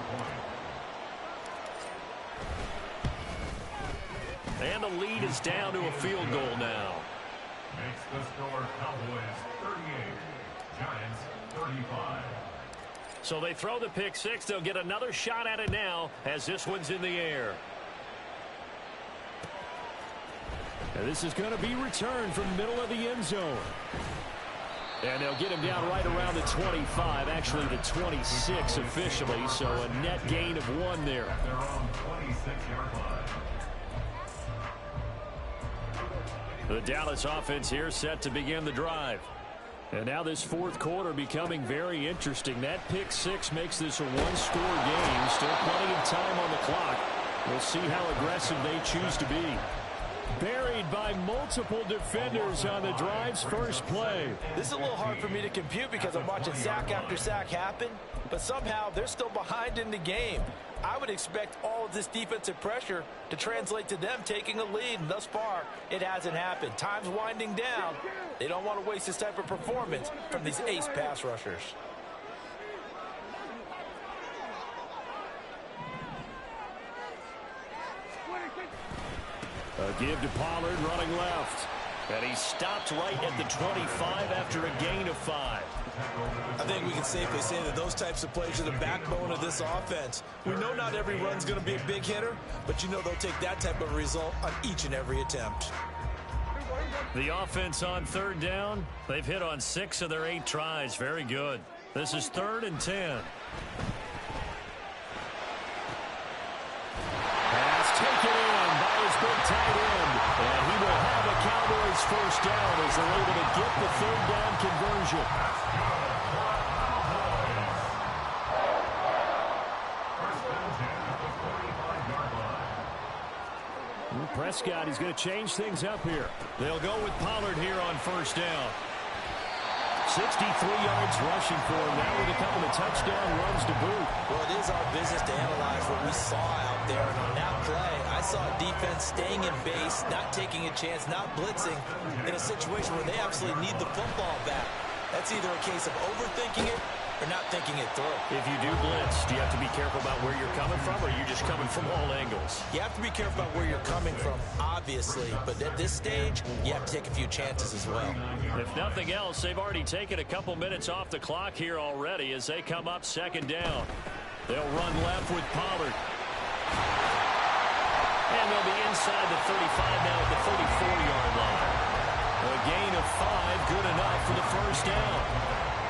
And the lead is down to a field goal now. Makes the score Cowboys 38, Giants 35. So they throw the pick 6. They'll get another shot at it now as this one's in the air. And this is going to be returned from the middle of the end zone. And they'll get him down right around the 25, actually the 26 officially, so a net gain of 1 there. At their own 26-yard line. The Dallas offense here set to begin the drive. And now this 4th quarter becoming very interesting. That pick 6 makes this a 1-score game. Still plenty of time on the clock. We'll see how aggressive they choose to be. Buried by multiple defenders on the drive's first play. This is a little hard for me to compute because I'm watching sack after sack happen, but somehow they're still behind in the game. I would expect all of this defensive pressure to translate to them taking a lead, and thus far, it hasn't happened. Time's winding down. They don't want to waste this type of performance from these ace pass rushers. A give to Pollard running left. And he stopped right at the 25 after a gain of 5. I think we can safely say that those types of plays are the backbone of this offense. We know not every run's going to be a big hitter, but you know they'll take that type of result on each and every attempt. The offense on third down, they've hit on 6 of their 8 tries. Very good. This is 3rd and 10. Pass taken in by his big tight end. And he will have a Cowboys first down as they're able to get the 3rd down conversion. Prescott, he's going to change things up here. They'll go with Pollard here on first down. 63 yards rushing for him now with a couple of touchdown runs to boot. Well, it is our business to analyze what we saw out there. And on that play, I saw a defense staying in base, not taking a chance, not blitzing in a situation where they absolutely need the football back. That's either a case of overthinking it or not thinking it through. If you do blitz, do you have to be careful about where you're coming from, or are you just coming from all angles? You have to be careful about where you're coming from, obviously. But at this stage, you have to take a few chances as well. If nothing else, they've already taken a couple minutes off the clock here already as they come up 2nd down. They'll run left with Pollard. And they'll be inside the 35 now at the 34-yard line. A gain of 5, good enough for the first down.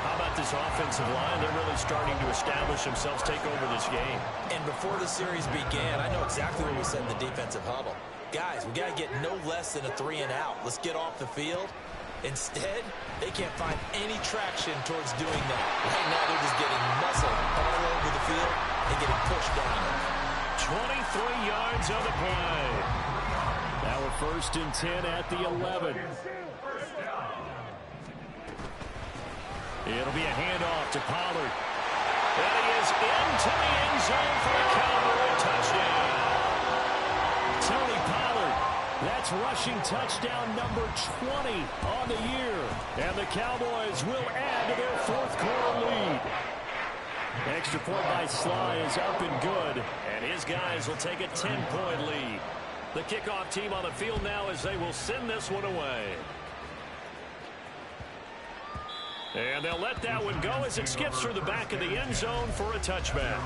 How about this offensive line? They're really starting to establish themselves, take over this game. And before the series began, I know exactly what we said in the defensive huddle. Guys, we got to get no less than a 3 and out. Let's get off the field. Instead, they can't find any traction towards doing that. Right now, they're just getting muscle all over the field and getting pushed down. 23 yards on the play. Now we're 1st and 10 at the 11. It'll be a handoff to Pollard. And he is into the end zone for a Cowboy touchdown. Tony Pollard, that's rushing touchdown number 20 on the year. And the Cowboys will add to their 4th quarter lead. Extra point by Sly is up and good. And his guys will take a 10-point lead. The kickoff team on the field now as they will send this one away. And they'll let that one go as it skips through the back of the end zone for a touchback.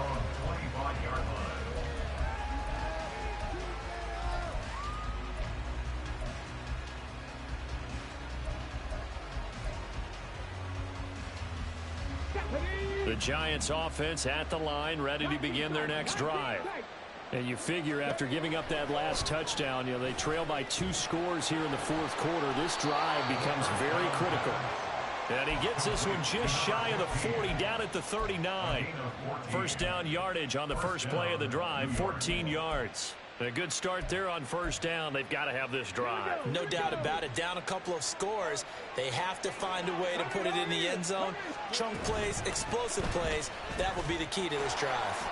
The Giants offense at the line, ready to begin their next drive. And you figure after giving up that last touchdown, they trail by 2 scores here in the 4th quarter. This drive becomes very critical. And he gets this one just shy of the 40, down at the 39. First down yardage on the first play of the drive, 14 yards. A good start there on first down. They've got to have this drive. No doubt about it. Down a couple of scores. They have to find a way to put it in the end zone. Chunk plays, explosive plays. That will be the key to this drive.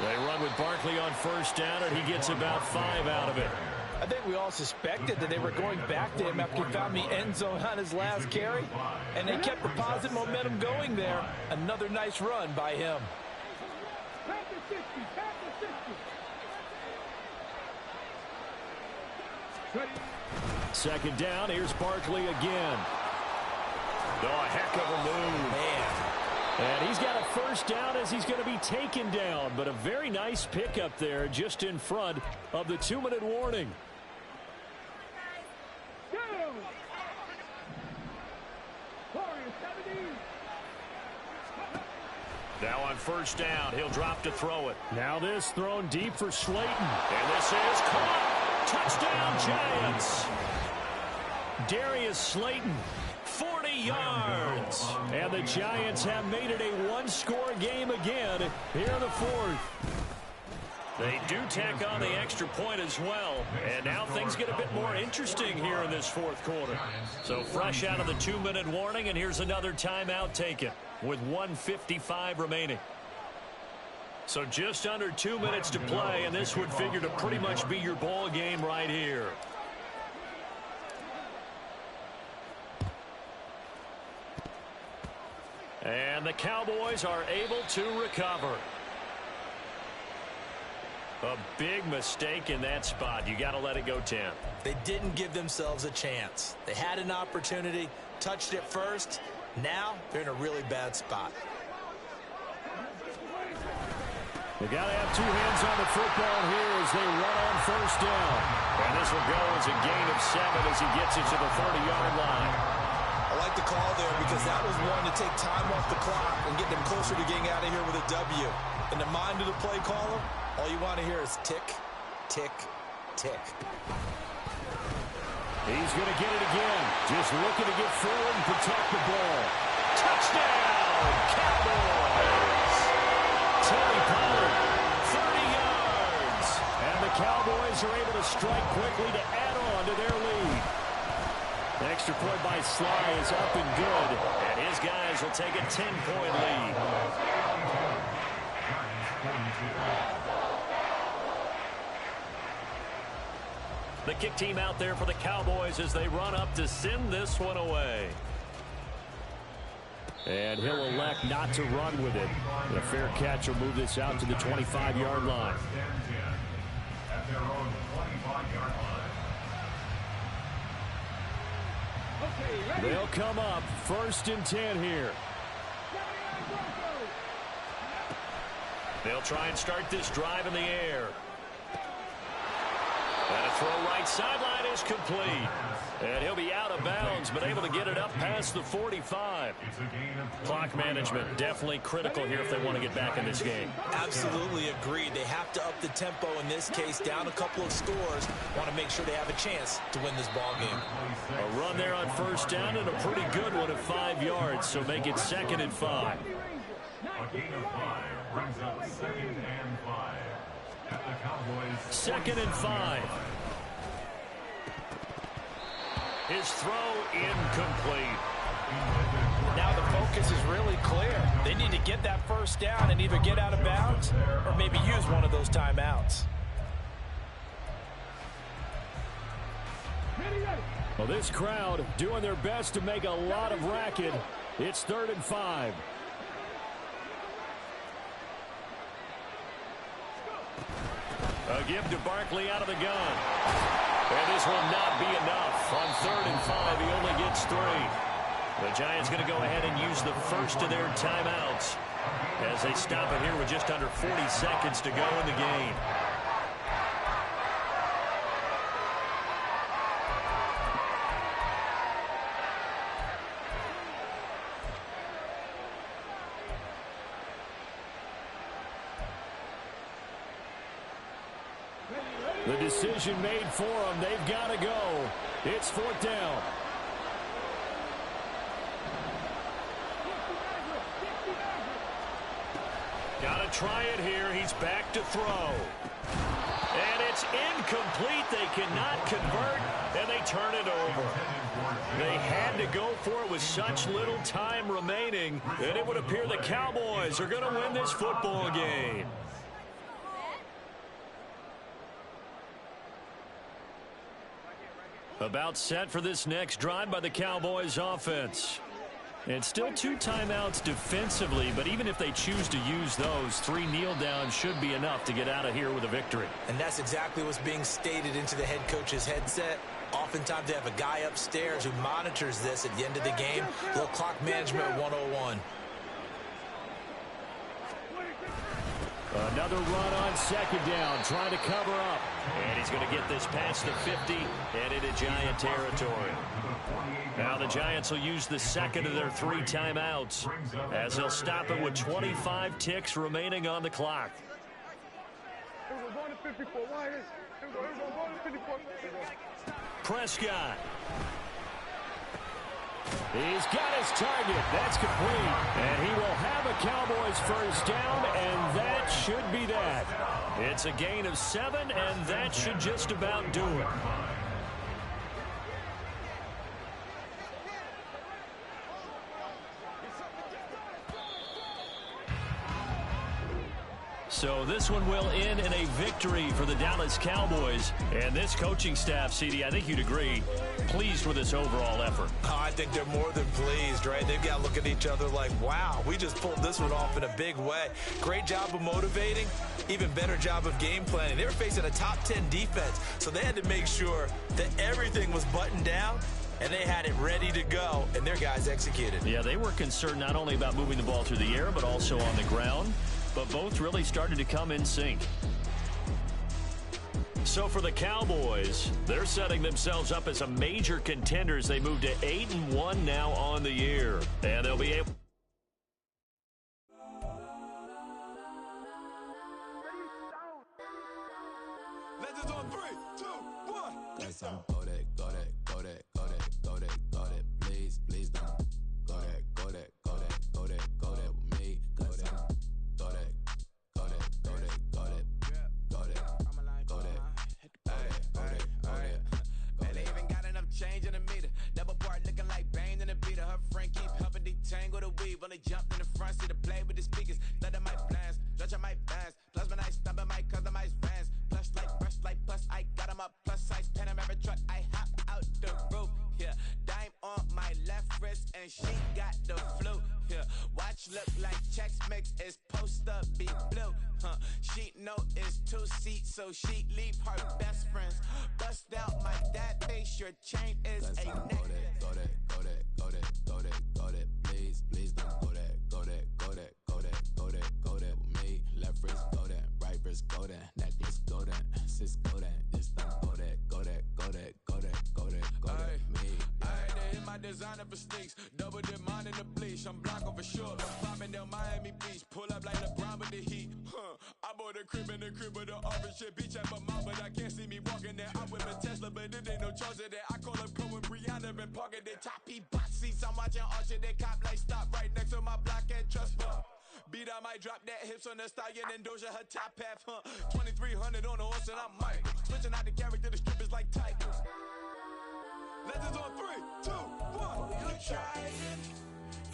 They run with Barkley on first down, and he gets about 5 out of it. I think we all suspected that they were going back to him after he found the end zone on his last carry, and they kept the positive momentum going there. Another nice run by him. Second down, here's Barkley again. Oh, a heck of a move. Man. And he's got a first down as he's going to be taken down, but a very nice pickup there just in front of the 2-minute warning. Now on first down, he'll drop to throw it. Now this thrown deep for Slayton. And this is caught. Touchdown, Giants. Darius Slayton, 40 yards. And the Giants have made it a 1-score game again here in the 4th. They do tack on the extra point as well. And now things get a bit more interesting here in this 4th quarter. So fresh out of the 2-minute warning, and here's another timeout taken with 1:55 remaining. So just under 2 minutes to play, and this would figure to pretty much be your ball game right here. And the Cowboys are able to recover. A big mistake in that spot. You got to let it go 10. They didn't give themselves a chance. They had an opportunity, touched it first. Now they're in a really bad spot. They got to have 2 hands on the football here as they run on first down. And this will go as a gain of 7 as he gets it to the 30-yard line. I like the call there because that was one to take time off the clock and get them closer to getting out of here with a W. In the mind of the play caller, all you want to hear is tick, tick, tick. He's going to get it again. Just looking to get forward and protect the ball. Touchdown, Cowboys! Tony Pollard, 30 yards. And the Cowboys are able to strike quickly to add on to their lead. The extra point by Sly is up and good. And his guys will take a 10-point lead. The kick team out there for the Cowboys as they run up to send this one away. And he'll elect not to run with it. A fair catch will move this out to the 25-yard line. At their own 25-yard line. They'll come up 1st and 10 here. They'll try and start this drive in the air. And a throw right sideline is complete. And he'll be out of bounds, but able to get it up past the 45. Clock management definitely critical here if they want to get back in this game. Absolutely agreed. They have to up the tempo in this case, down a couple of scores. Want to make sure they have a chance to win this ball game. A run there on first down and a pretty good one at 5 yards, so make it 2nd and 5. A gain of 5 brings up 2nd and 5. at the Cowboys. 2nd and 5. His throw incomplete. Now the focus is really clear. They need to get that first down and either get out of bounds or maybe use one of those timeouts. Well, this crowd doing their best to make a lot of racket. It's 3rd and 5. A give to Barkley out of the gun. And this will not be enough. On 3rd and 5, he only gets 3. The Giants going to go ahead and use the first of their timeouts as they stop it here with just under 40 seconds to go in the game. The decision made for them. They've got to go. It's 4th down. Got to try it here. He's back to throw. And it's incomplete. They cannot convert, and they turn it over. They had to go for it with such little time remaining, and it would appear the Cowboys are going to win this football game. About set for this next drive by the Cowboys offense. And still 2 timeouts defensively, but even if they choose to use those, 3 kneel downs should be enough to get out of here with a victory. And that's exactly what's being stated into the head coach's headset. Oftentimes they have a guy upstairs who monitors this at the end of the game. A little clock management 101. Another run on 2nd down, trying to cover up. And he's going to get this past the 50 and into Giant territory. Now the Giants will use the 2nd of their 3 timeouts as they'll stop it with 25 ticks remaining on the clock. Prescott. He's got his target. That's complete. And he will have a Cowboys first down, and that should be that. It's a gain of 7, and that should just about do it. So this one will end in a victory for the Dallas Cowboys. And this coaching staff, CD, I think you'd agree, pleased with this overall effort. Oh, I think they're more than pleased, right? They've got to look at each other like, wow, we just pulled this one off in a big way. Great job of motivating, even better job of game planning. They were facing a top 10 defense, so they had to make sure that everything was buttoned down, and they had it ready to go, and their guys executed. Yeah, they were concerned not only about moving the ball through the air, but also on the ground. But both really started to come in sync. So for the Cowboys, they're setting themselves up as a major contender as they move to 8-1 now on the year. And they'll be able... Legends on 3, 2, 1. Let's go. Please, please don't. Go that with me. Go that. Man, they even got enough change in the meter. Double part looking like Bane in the beater. Her friend keep helping detangle the weave. Only jumped in the front seat to play with the speakers. Let them might blast, Dutch I might dance. Plus when I stump I might customize fans. Plush like brush like plus I got them up plus size Panamera truck. I hop out the roof. Yeah, dime on my left wrist and she got the flu. Yeah, watch look like Chex Mix is post up be blue. She know it's 2 seats, so she leave her best friends. Bust out my dad face, your chain is a neck. Go that, please don't go that with me. Left wrist go that, right wrist go that, necklace go that, sis go that, just don't go that me. I had to hit my designer for sneaks, double the mine in the bleach. I'm blocking for sure, popping down Miami Beach, pull up like LeBron with the heat. I bought a crib in the crib with the orange shit, beach at my mouth, but I can't see me walking there. I whip a Tesla, but it ain't no charge of that. I call up Cohen, Brianna, and parking the choppy box seats. I'm watching Archer, they cop like stop right next to my block and trust fund. Beat, I might drop that hips on the stallion and Doja her top half, 2300 on the horse and I'm Mike. Switching out the character, the strippers like tigers. Legends on 3, 2, 1. You trying?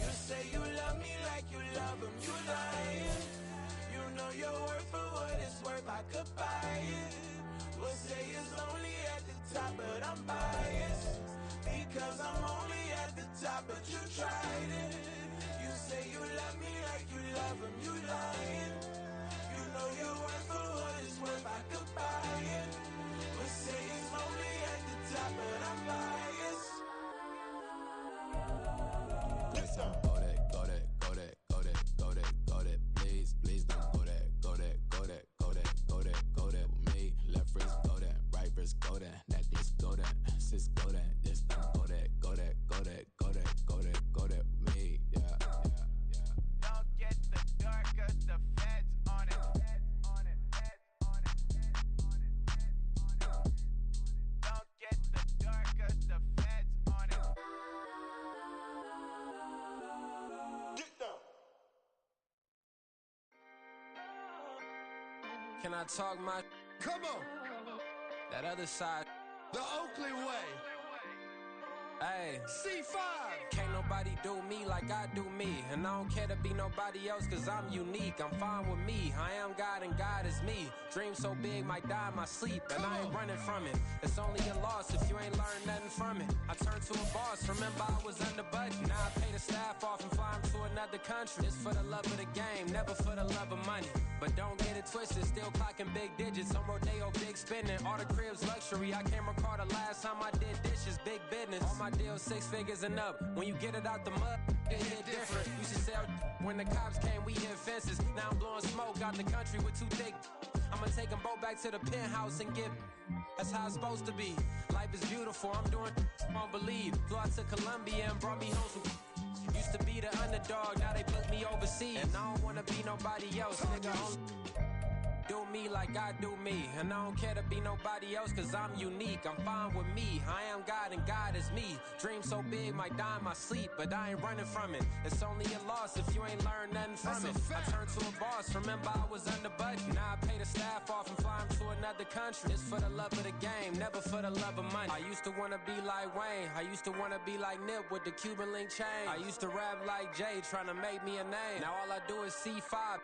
You say you love me like you love him. You lying? You know your worth for what it's worth. I could buy it. We'll say it's only at the top, but I'm biased because I'm only at the top. But you tried it. You say you love me like you love him. You lying? You know your worth for what it's worth. I could buy it. We'll say it's only at the top, but I'm biased. Go that, go that, go that, go that, go that, go that. Please, please don't go that, go that, go that, go that, go that, go that with me. Left wrist go that, right wrist go that, necklace go that, sis go that, this time go that, go that, go that, go that, go that, go that with me. Yeah, yeah, yeah. Don't get the dark 'cause the feds on it. On it, feds on it, feds on it, feds on it. Don't get the dark 'cause the feds on it. Get down. Can I talk my? Come on, That other side. the Oakland way. Hey. C5. Can't nobody do me like I do me. And I don't care to be nobody else cause I'm unique. I'm fine with me. I am God and God is me. Dream so big might die in my sleep. And I ain't running from it. It's only a loss if you ain't learned nothing from it. I turned to a boss. Remember I was under budget. Now I pay the staff off and fly them to another country. It's for the love of the game, never for the love of money. But don't get it twisted, still clocking big digits. On Rodeo, big spending. All the cribs luxury. I can't recall the last time I did dishes, big business. All my deals 6 figures and up. When you get it out the mud, it hit different. Used to sell when the cops came, we hit fences. Now I'm blowing smoke out the country with 2 thick. I'ma take them both back to the penthouse and get. That's how it's supposed to be. Life is beautiful, I'm doing won't believe. Flew out to Colombia and brought me home some. Used to be the underdog, now they put me overseas. And I don't wanna be nobody else, nigga. Do me like I do me. And I don't care to be nobody else cause I'm unique. I'm fine with me. I am God and God is me. Dream so big might die in my sleep, but I ain't running from it. It's only a loss if you ain't learned nothing from it. I turned to a boss, remember I was under budget. Now I pay the staff off and fly them to another country. It's for the love of the game, never for the love of money. I used to wanna be like Wayne. I used to wanna be like Nip with the Cuban link chain. I used to rap like Jay, trying to make me a name. Now all I do is C5,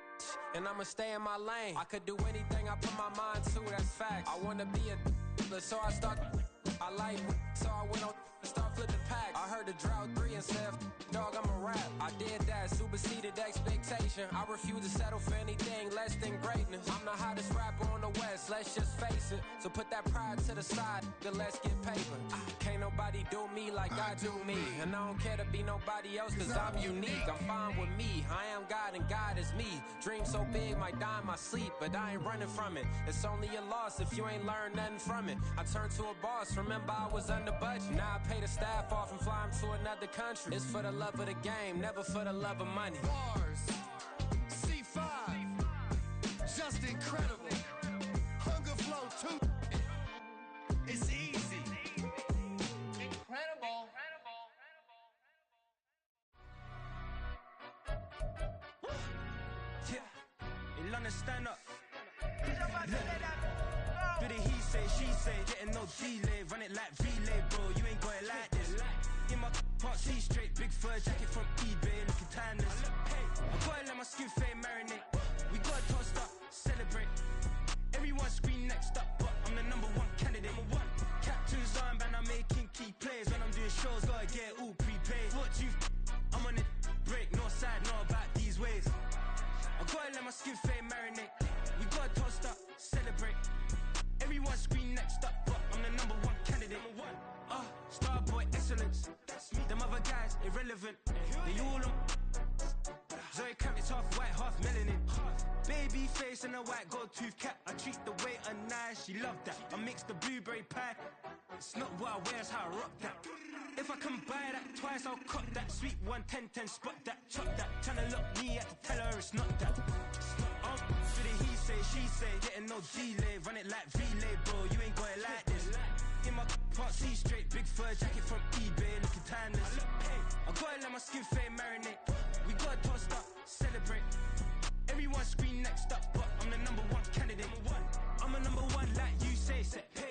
and I'ma stay in my lane. I could do anything I put my mind to, that's facts. I wanna be a so I start. I like so I went on and start flipping packs. I heard the drought 3 and said, dog, I'm a rap. I did that, superseded expectation. I refuse to settle for anything less than greatness. I'm the hottest rapper on the West, let's just face it. So put that pride to the side, then let's get paper. Can't nobody do me like I do me. And I don't care to be nobody else cause I'm unique. I'm fine with me, I am God and God is me. Dream so big might die in my sleep, but I ain't running from it. It's only a loss if you ain't learned nothing from it. I turned to a boss, remember I was under budget. Now I pay the staff off and fly them to another country. It's for the love of the game, never for the love of money. Bars. C5. Just incredible. Hunger flow too. It's easy. Incredible. Yeah, in London, stand up. Do the he say, she say, getting no delay, run it like relay, bro. You ain't got it like this. In my can't see straight, big fur jacket from eBay, looking timeless. Hey, I gotta let my skin fade marinate. We gotta toast up, celebrate. Everyone scream next up, but I'm the #1 candidate. Captain's armband, I'm making key plays. When I'm doing shows, gotta get all prepaid. What you? I'm on it, break, no side, know about these ways. I gotta let my skin fade marinate. We gotta toast up, celebrate. Everyone scream next up, but I'm the #1 candidate. Starboy excellence. Them other guys irrelevant. They all on. Zoe Kravitz half white, half melanin. Baby face and a white gold tooth cap. I treat the waiter nice, she love that. I mix the blueberry pie. It's not what I wear, it's how I rock that. If I can buy that twice, I'll cut that. Sweet 110, spot that, chop that. Tryna look me at the tell her it's not that. For the he say, she say, getting no delay, run it like relay, bro. You ain't got it like this. In my can't see straight, big fur jacket from eBay, looking timeless. I gotta let my skin fade marinate. We gotta toast up, celebrate. Everyone scream next up, but I'm the number one candidate. I'm a number one like you say.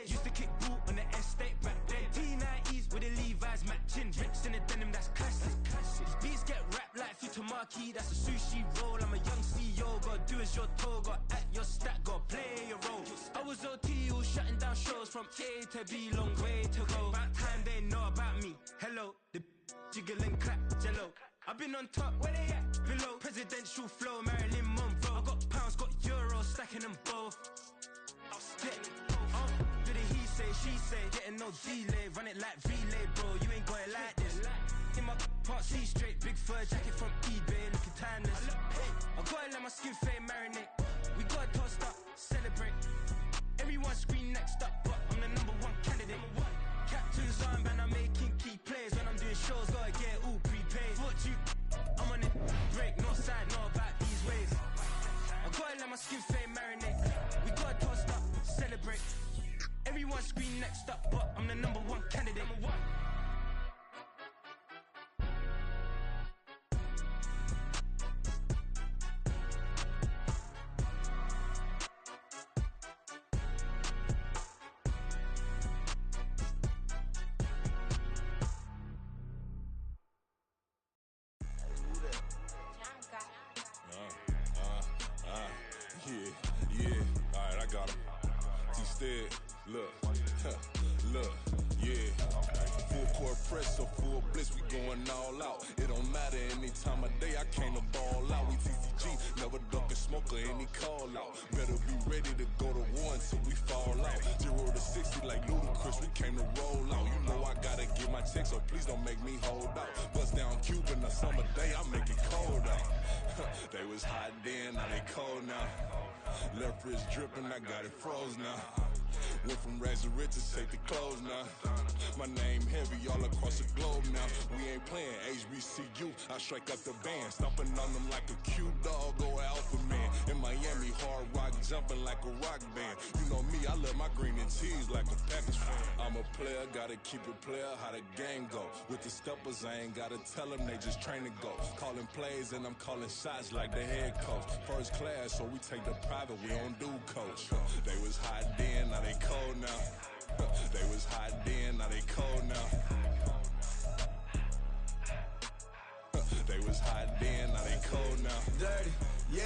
Used to kick ball on the estate back then. T90s with the Levi's matching. Rips in the denim, that's classic. These beats get wrapped like futamaki, that's a sushi roll. I'm a young CEO, gotta do as you're told. Gotta act your stat, gotta play your role. I was OT, all shutting down shows from A to B, long way to go. About time they know about me. Hello, the jiggle and clap, jello. I've been on top, where they at? Below. Presidential flow, Marilyn Monroe. I got pounds, got euros, stacking them both. Do the he say, she say, getting no delay. Run it like relay, bro, you ain't got it like this. In my part C straight, big fur jacket from eBay, looking timeless. I gotta let my skin fade marinate. We gotta toast up, celebrate. Everyone scream next up, but I'm the number one candidate. Captain's armband, I'm making key plays. When I'm doing shows, gotta get all prepaid. What you, I'm on it, break, no side, know about these ways. I gotta let my skin fade marinate. We gotta toast up, celebrate. Everyone scream next up, but I'm the number one candidate. Yeah, alright, I got him. Instead, look, yeah. Full court press or full blitz, we going all out. It don't matter any time of day, I came to ball out. We TCG, never duck a smoke or any call out. Better be ready to go to war until we fall out. 0 to 60 like Ludacris, we came to roll out. You know I gotta get my check, so please don't make me hold out. Bust down Cuban a summer day, I make it cold out. They was hot then, now they cold now. Left wrist dripping, I got it froze now. Went from rags to riches, take the clothes now. My name heavy all across the globe now. We ain't playing HBCU, I strike up the band. Stomping on them like a cute dog or alpha man. In Miami, hard rock jumping like a rock band. You know me, I love my green and cheese like a Packers fan. I'm a player, gotta keep it player, how the game go. With the steppers, I ain't gotta tell them, they just train to go. Calling plays and I'm calling shots like the head coach. First class, so we take the private, we don't do coach. They was hot then, now they cold now. They was hot then, now they cold now. They was hot then, now they cold now. Dirty, yeah,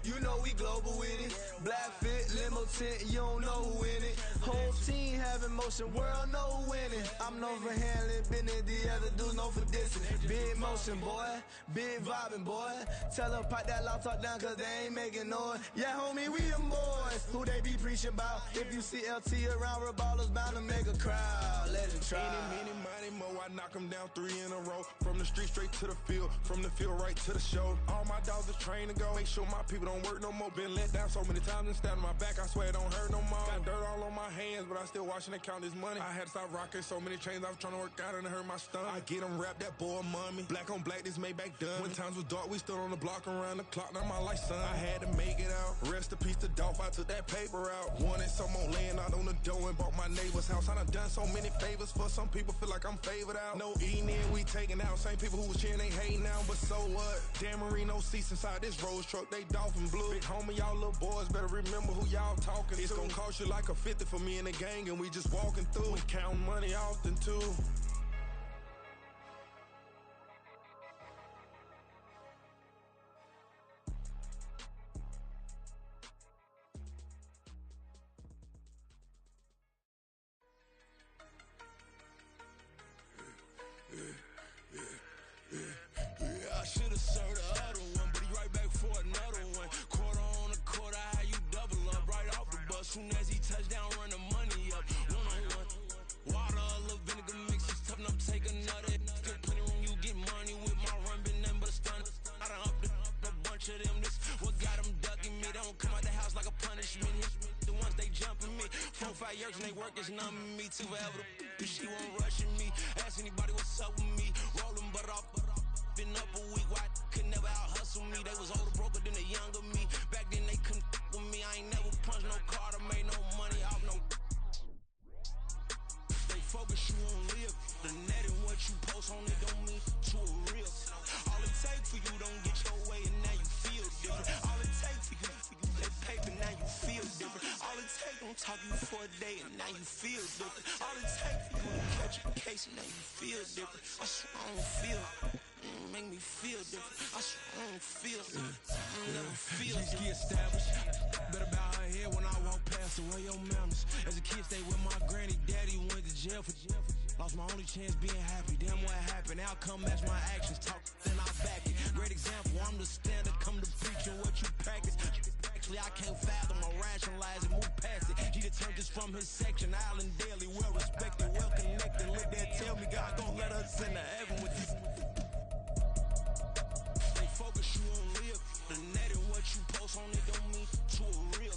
you know we global with it. Black fit, limo tint, you don't know who in it. Whole team having motion, world know who winning. I'm known for handling business, the other dudes known for dissing. Big motion, boy, big vibing, boy. Tell them pipe that loud talk down, cause they ain't making noise. Yeah, homie, we them boys, who they be preaching about. If you see LT around, Reballers bound to make a crowd. Let it try. Eeny, meeny, mo, I knock them down 3 in a row. From the street straight to the field, from the field right to the show. All my dogs are trained to go. Make sure my people don't work no more. Been let down so many times and stand on my back, I swear it don't hurt no more. Got dirt all on my hands, but I still watching and count this money. I had to stop rocking so many chains, I was trying to work out and it hurt my stomach. I get them wrapped, that boy mommy. Black on black, this Maybach done. When times was dark, we stood on the block around the clock, now my life son. I had to make it out. Rest in peace to Dolph, I took that paper out. Wanted some more laying out on the dough and bought my neighbor's house. I done done so many favors for some people, feel like I'm favored out. No eating in, we taking out. Same people who was cheering, they hating now, but so what? Dan Marino seats inside this Rolls truck, they Dolphin blue. Big homie, y'all little boys better remember who y'all talking to. It's gonna cost you like a 50 for me and the gang, and we just walking through. We counting money often too. I should've served the other one, but he right back for another one. Quarter on a quarter, how you double up right off the bus. Soon as he touch down, run the money up. One-on-one. Water, a little vinegar mix, it's tough enough to take another. Still plenty room, you get money with my run, been nothing but a stun. I done upped a bunch of them. This what got them ducking me. They don't come out the house like a punishment. The ones they jumping me. 4 or 5 years and they work is numbing me. Too forever. She won't rushing me. Ask anybody what's up with me. Rolling butter off. Been up a week, why could never out hustle me? They was older, broker than the younger me. Back then they couldn't with me. I ain't never punched no card or made no money off no. They focus you on live. The net and what you post on it don't mean to a real. All it take for you don't get your way and now you feel different. All it take for now you feel different. All it takes for you to catch a case, and now you feel different. I swear I don't feel. Make me feel different. I swear I don't feel. I never feel different. Get established. Better bow her head when I walk past her. Where your manners? As a kid, stayed with my granny. Daddy went to jail for jail. Lost my only chance being happy. Damn, what happened? Outcome match my actions. Talk, then I back it. Great example. I'm the standard. Come to preach on what you practice. Actually, I can't fathom or rationalize and move past it. G turned this from his section. Island Daily, well respected, well connected. Look there, tell me God gon' let us into heaven with this. Stay focused, you won't live. The net and what you post on it don't mean to a real.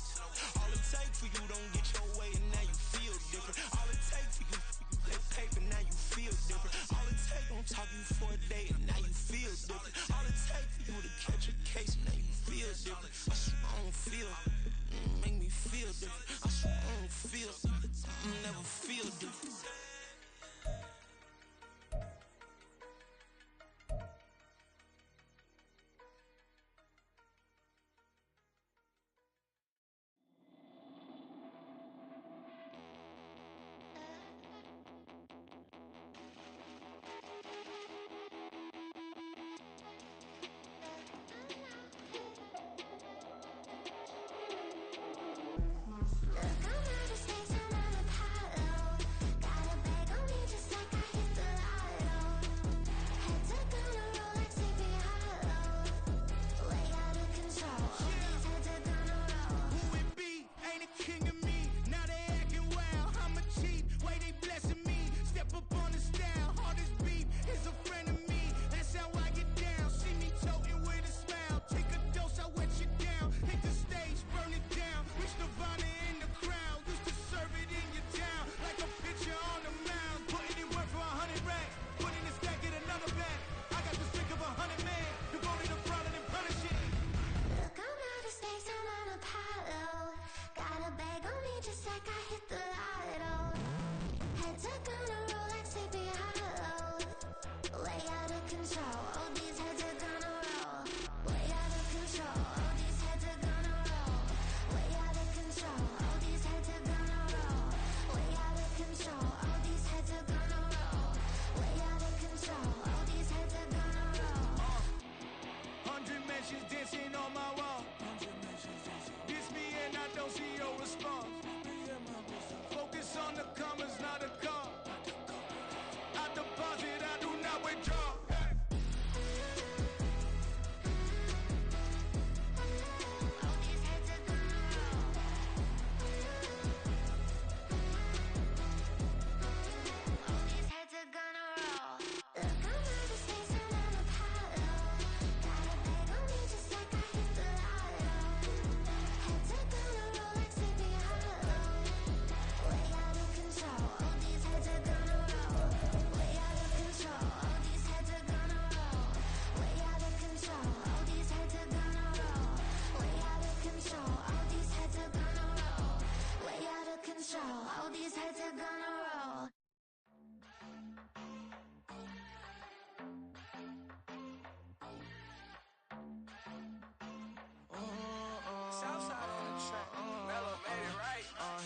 All it takes for you don't get your way and now you feel different. All it takes for you, that paper, now you feel different. All it takes, don't talk you for a day and now you feel different. All it takes for you to catch a case and now you feel different. I swear I don't feel, make me feel different. I swear I don't feel, I never feel different. Dancing on my wall. Diss me and I don't see your response. Focus on the commas, not the call. I deposit, I do not withdraw.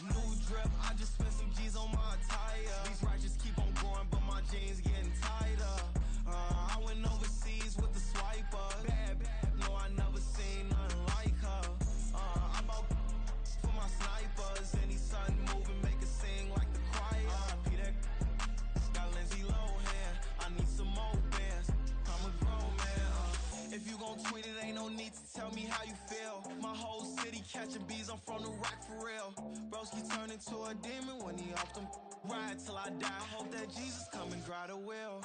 New drip, I just spent some G's on my attire. These righteous keep on growing, but my jeans getting tighter. I went overseas with the swiper. Bad, no, I never seen nothing like her. I bought for my snipers. Any sun moving, make it sing like the choir. Peter got Lindsay Lohan. I need some more bands. I'm a grown man. If you gon' tweet it, ain't no need to tell me how you feel. My whole city catching bees, I'm from the rack for real. Broski turn into a demon when he off them. Ride till I die. Hope that Jesus come and dry the wheel.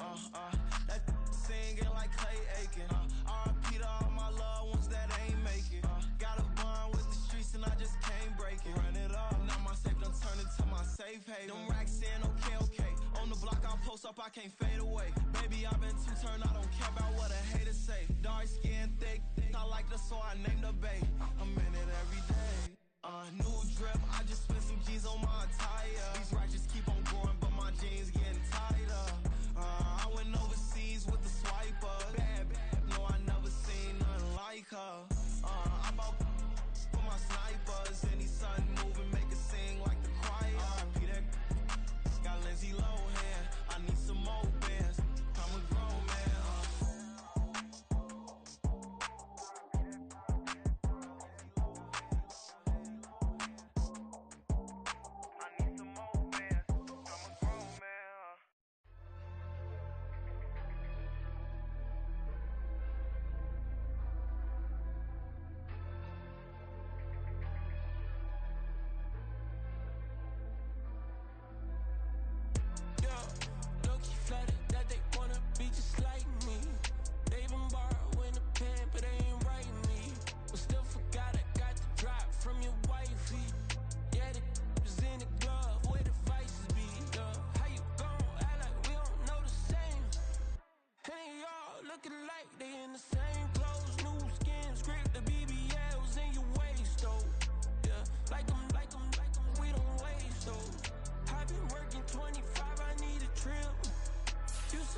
That singing like Clay Aiken. R.I.P. to all my loved ones that ain't make it. Got a bond with the streets and I just can't break it. Run it up. Now my safe done turn into my safe haven. Them racks in, okay. On the block I post up, I can't fade away. Baby, I've been too turned, I don't care about what a hater say. Dark skin, thick, I like the so I named the bae. I'm in it every day. New drip, I just spent some G's on my attire. These righteous keep on growing, but my jeans getting tighter. I went overseas with the swiper. Bad, no, I never seen nothing like her. I bought for my snipers. Any sun moving, make it sing like the choir. Peter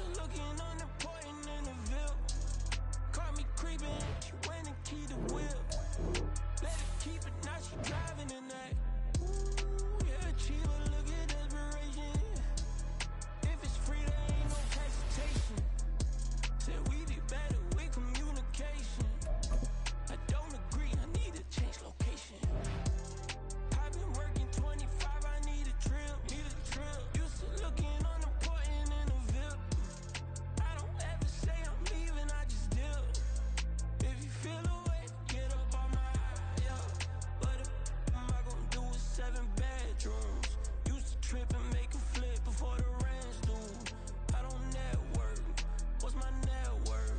to looking unimportant in the Ville. Caught me creeping, she went and keyed the wheel. Let her keep it, now she driving in that. Ooh, yeah, achiever, look at desperation. If it's free, there ain't no hesitation. Said we be better with communication. I don't agree, I need to change location. I've been working 25, I need a trip, Used to looking unimportant in the Ville. I don't ever say I'm leaving, I just deal. If you feel away, get up on my yeah. What am I gonna do with 7 bedrooms? Used to trip and make a flip before the rent's due. I don't network, what's my net worth?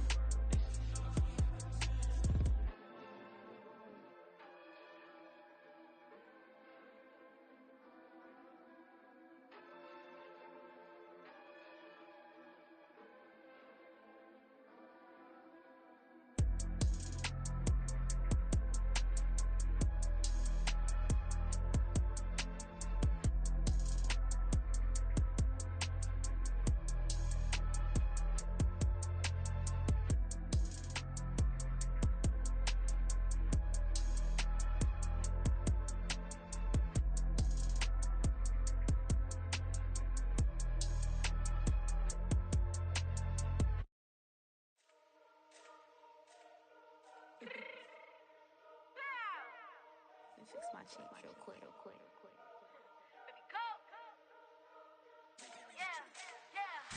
Fix my cheek real quick.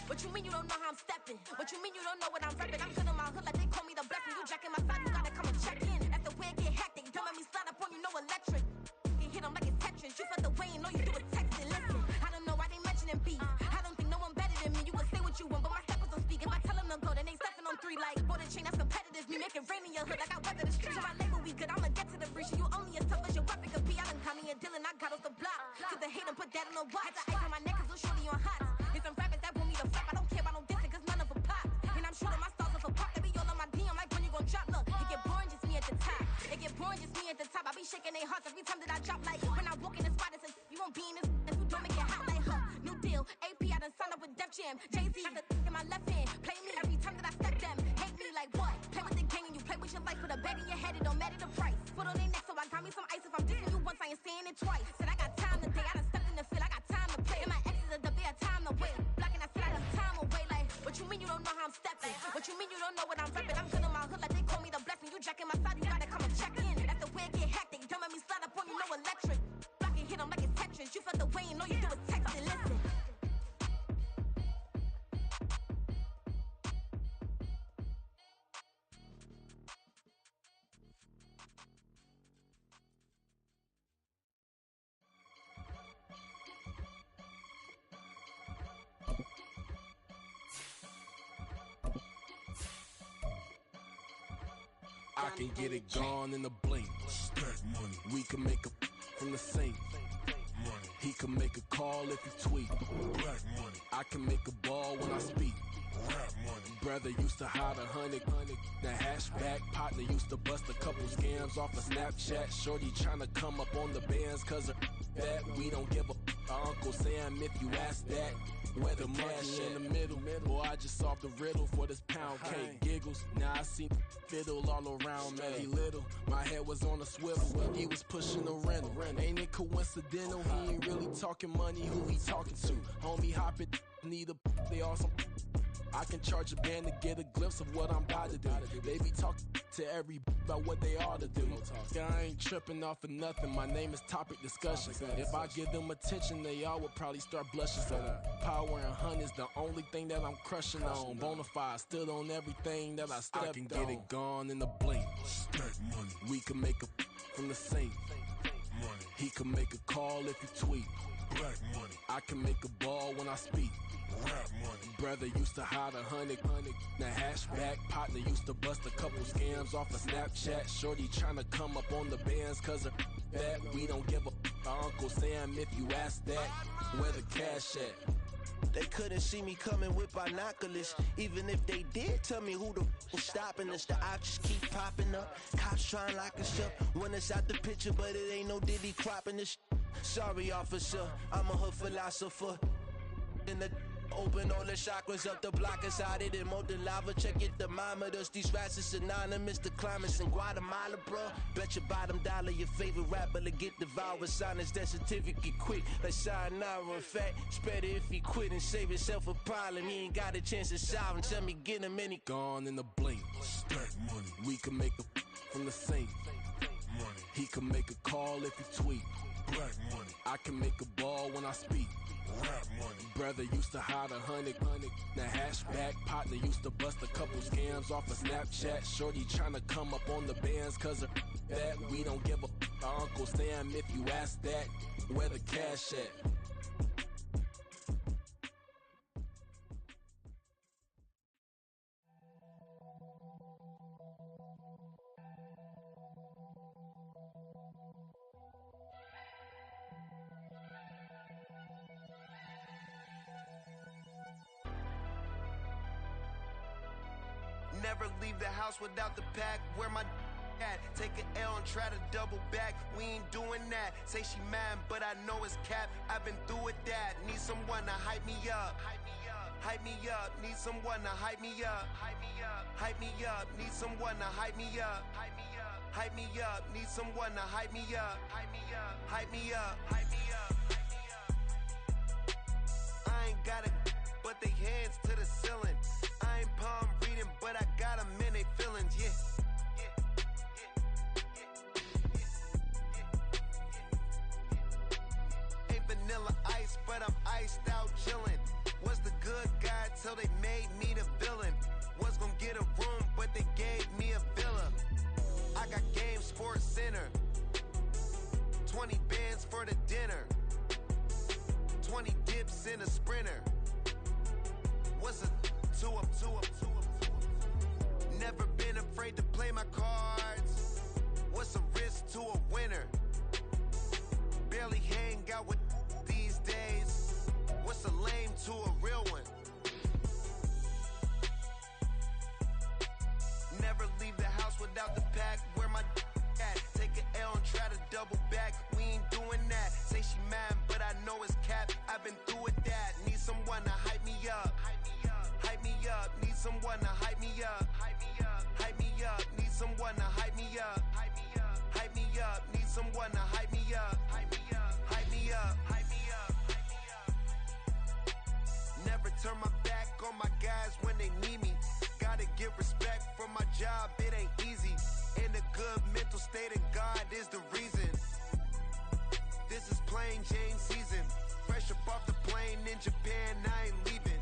What you mean you don't know how I'm stepping? What you mean you don't know what I'm repping? I'm good on my hood like they call me the blessing. You jacking my side, you gotta come and check in. That's the way it get hectic. Don't let me slide up on you, no electric. You hit them like it's Tetris. You felt the way and all you do is text it. Listen, I don't know why they mentioning beef. I don't think no one better than me. You can say what you want, but my steppers don't speak. If I tell them to go, then they stepping on 3 like border chain. That's competitive. Me make it rain in your hood like I weather the street. So my label we good. I'ma get to the breach. You only as tough as your weapon could be. I done caught me a deal and I got off the block. Took the hate and put that on the watch. Get the ice on my neck 'cause little shorty on hot. There's some rappers that want me to flap. I don't care about no dissing 'cause none of them pop. And I'm shooting my stars off a pop. They be all on my DM like when you gon' drop. Look, it get boring just me at the top. It get boring just me at the top. I be shaking their hearts every time that I drop. Like when I walk in the spot, it's a you won't be in this. That's who don't make it hot like huh. New deal, AP I done signed up with Def Jam. Jay-Z got the in my left hand. Play me every time that I step them. Hate me like what? Play with the gang and you play with your life. Put a bag in your head, it don't matter the price. Foot on their neck, so I got me some ice. If I'm dissing you once, I ain't saying it twice. Said I got time today, I done stepped in the field, I got time to play. And my exes are up there, time to wait. Blocking, I said I got time away. Like, what you mean you don't know how I'm stepping? What you mean you don't know what I'm repping? I'm good on my hood like they call me the blessing. You jacking my side, you gotta come and check in. That's the way it get hectic. Don't let me slide up on you, no electric. Blocking, hit them like it's Tetris. You felt the way and all you do is text it. Listen. I can get it gone in a blink. Stack money. We can make a from the sink. Money. He can make a call if he tweet. Black money. I can make a ball when I speak. Rap money. Brother used to hide 100. The hashback partner used to bust a couple scams off of Snapchat. Shorty tryna come up on the bands 'cause of that. We don't give a Uncle Sam if you ask that. Where the cash in the middle. Boy, I just solved the riddle for this pound cake. Giggles, now I see fiddle all around me. Little, my head was on a swivel. He was pushing the rental. Ain't it coincidental? He ain't really talking money. Who he talking to? Homie, hop it. Need a. They awesome. I can charge a band to get a glimpse of what I'm about to do. They be talking to every about what they ought to do. I ain't tripping off of nothing. My name is topic discussion. If I give them attention, they all would probably start blushing. So power and hunt is the only thing that I'm crushing on. Bonafide stood on everything that I stepped on. I can get it gone in a blink. Stack money. We can make a from the sink. Money. He can make a call if he tweet. Black money. I can make a ball when I speak. Rap money. Brother used to hide 100. The hashback partner used to bust a couple scams off of Snapchat. Shorty tryna come up on the bands 'cause of that. We don't give a Uncle Sam if you ask that. Where the cash at? They couldn't see me coming with binoculars. Even if they did tell me who the was stopping us, the options keep popping up. Cops trying to lock us up when it's out the picture, but it ain't no Diddy cropping this. Sorry, officer, I'm a hood philosopher. In the open all the chakras up the block inside it and molten lava. Check your thermometers. These rats is synonymous to climates in Guatemala, bro. Bet your bottom dollar your favorite rapper to get devoured. Sign his death certificate quick, like sayonara. In fact, it's better if he quit and save himself a problem. He ain't got a chance to solve him. Tell me, get him any. Gone in the blink. Stack money. We can make a from the sink. Money. He can make a call if he tweet. Black money. I can make a ball when I speak. Rap money. Brother used to hide 100. The hatchback partner used to bust a couple scams off of Snapchat. Shorty tryna come up on the bands cause of that. We don't give a our Uncle Sam if you ask that. Where the cash at? Never leave the house without the pack. Where my at? Take an L and try to double back. We ain't doing that. Say she mad, but I know it's cap. I've been through with that. Need someone to hype me up. Hype me up. Need someone to hype me up. Hype me up. Need someone to hype me up. Hype me up. Need someone to hype me up. Hype me up. Hype me up. Hype me up. I ain't got it, but they hands to the ceiling. I ain't palm reading, but I got them in they feelings, yeah. Ain't vanilla ice, but I'm iced out chillin'. Was the good guy till they made me the villain. Was gonna get a room, but they gave me a villa. I got game, Sports Center. 20 bands for the dinner. 20 dips in a sprinter. What's a 2 up? Never been afraid to play my cards. What's a risk to a winner? Barely hang out with these days. What's a lame to a real one? Never leave the house without the pack. Where my at? Take an L and try to double back. We ain't doing that. Say she mad, but I know it's cap. I've been through with that. Need someone to hype me up. Hype me up. Need someone to hype me up. Hype me up. Need someone to hype me up. Hype me up. Need someone to hype me up. Hype me up. Never turn my back on my guys when they need me. Gotta give respect for my job, it ain't easy. In a good mental state and God is the reason. This is plain Jane season. Fresh up off the plane in Japan, I ain't leaving.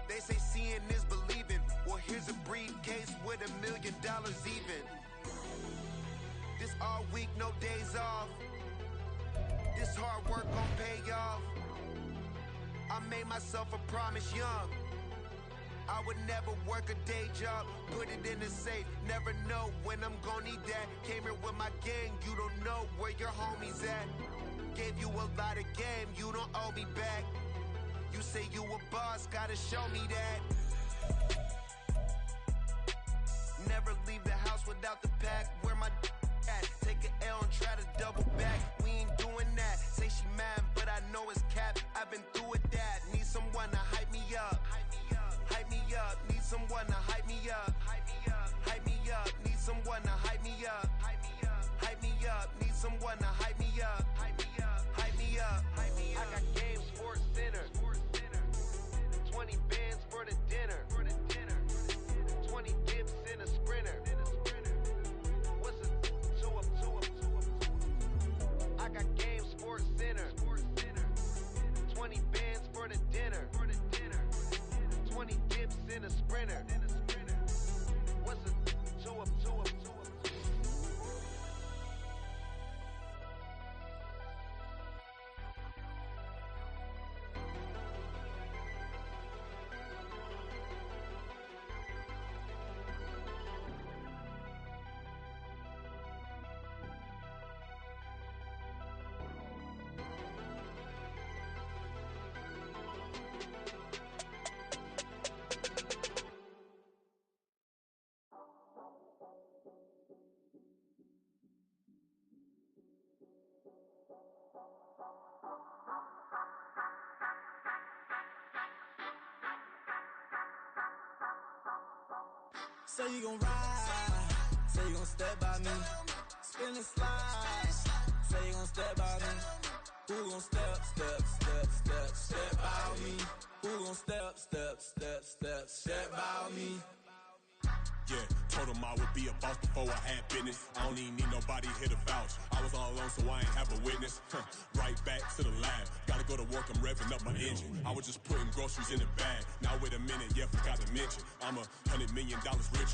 They say seeing is believing. Well, here's a briefcase with $1 million even. This all week, no days off. This hard work gon' pay off. I made myself a promise young. I would never work a day job, put it in the safe. Never know when I'm gon' need that. Came here with my gang, you don't know where your homies at. Gave you a lot of game, you don't owe me back. You say you a boss, gotta show me that. Never leave the house without the pack. Where my at? Take an L and try to double back. We ain't doing that. Say she mad, but I know it's cap. I've been through with that. Need someone to hype me up. Hype me up. Need someone to hype me up. Hype me up. Need someone to hype me up. Hype me up. Need someone to hype me up. Hype me up. I got game, Sports Center. 20 bands for the dinner. 20 dips in a sprinter. What's a 2 up? I got game, Sports Center. 20 bands for the dinner. 20 dips in a sprinter. What's a 2 up? Say you gon' ride, say you gon' step by me. Spin and slide, say you gon' step by me. Who gon' step by me? Who gon' step by me? Yeah, told him I would be a boss before I had business. I don't even need nobody here to vouch. I was all alone, so I ain't have a witness. Right back to the lab. Gotta go to work, I'm revving up my engine. I was just putting groceries in the bag. Now wait a minute, yeah, forgot to mention I'm $100 million richer.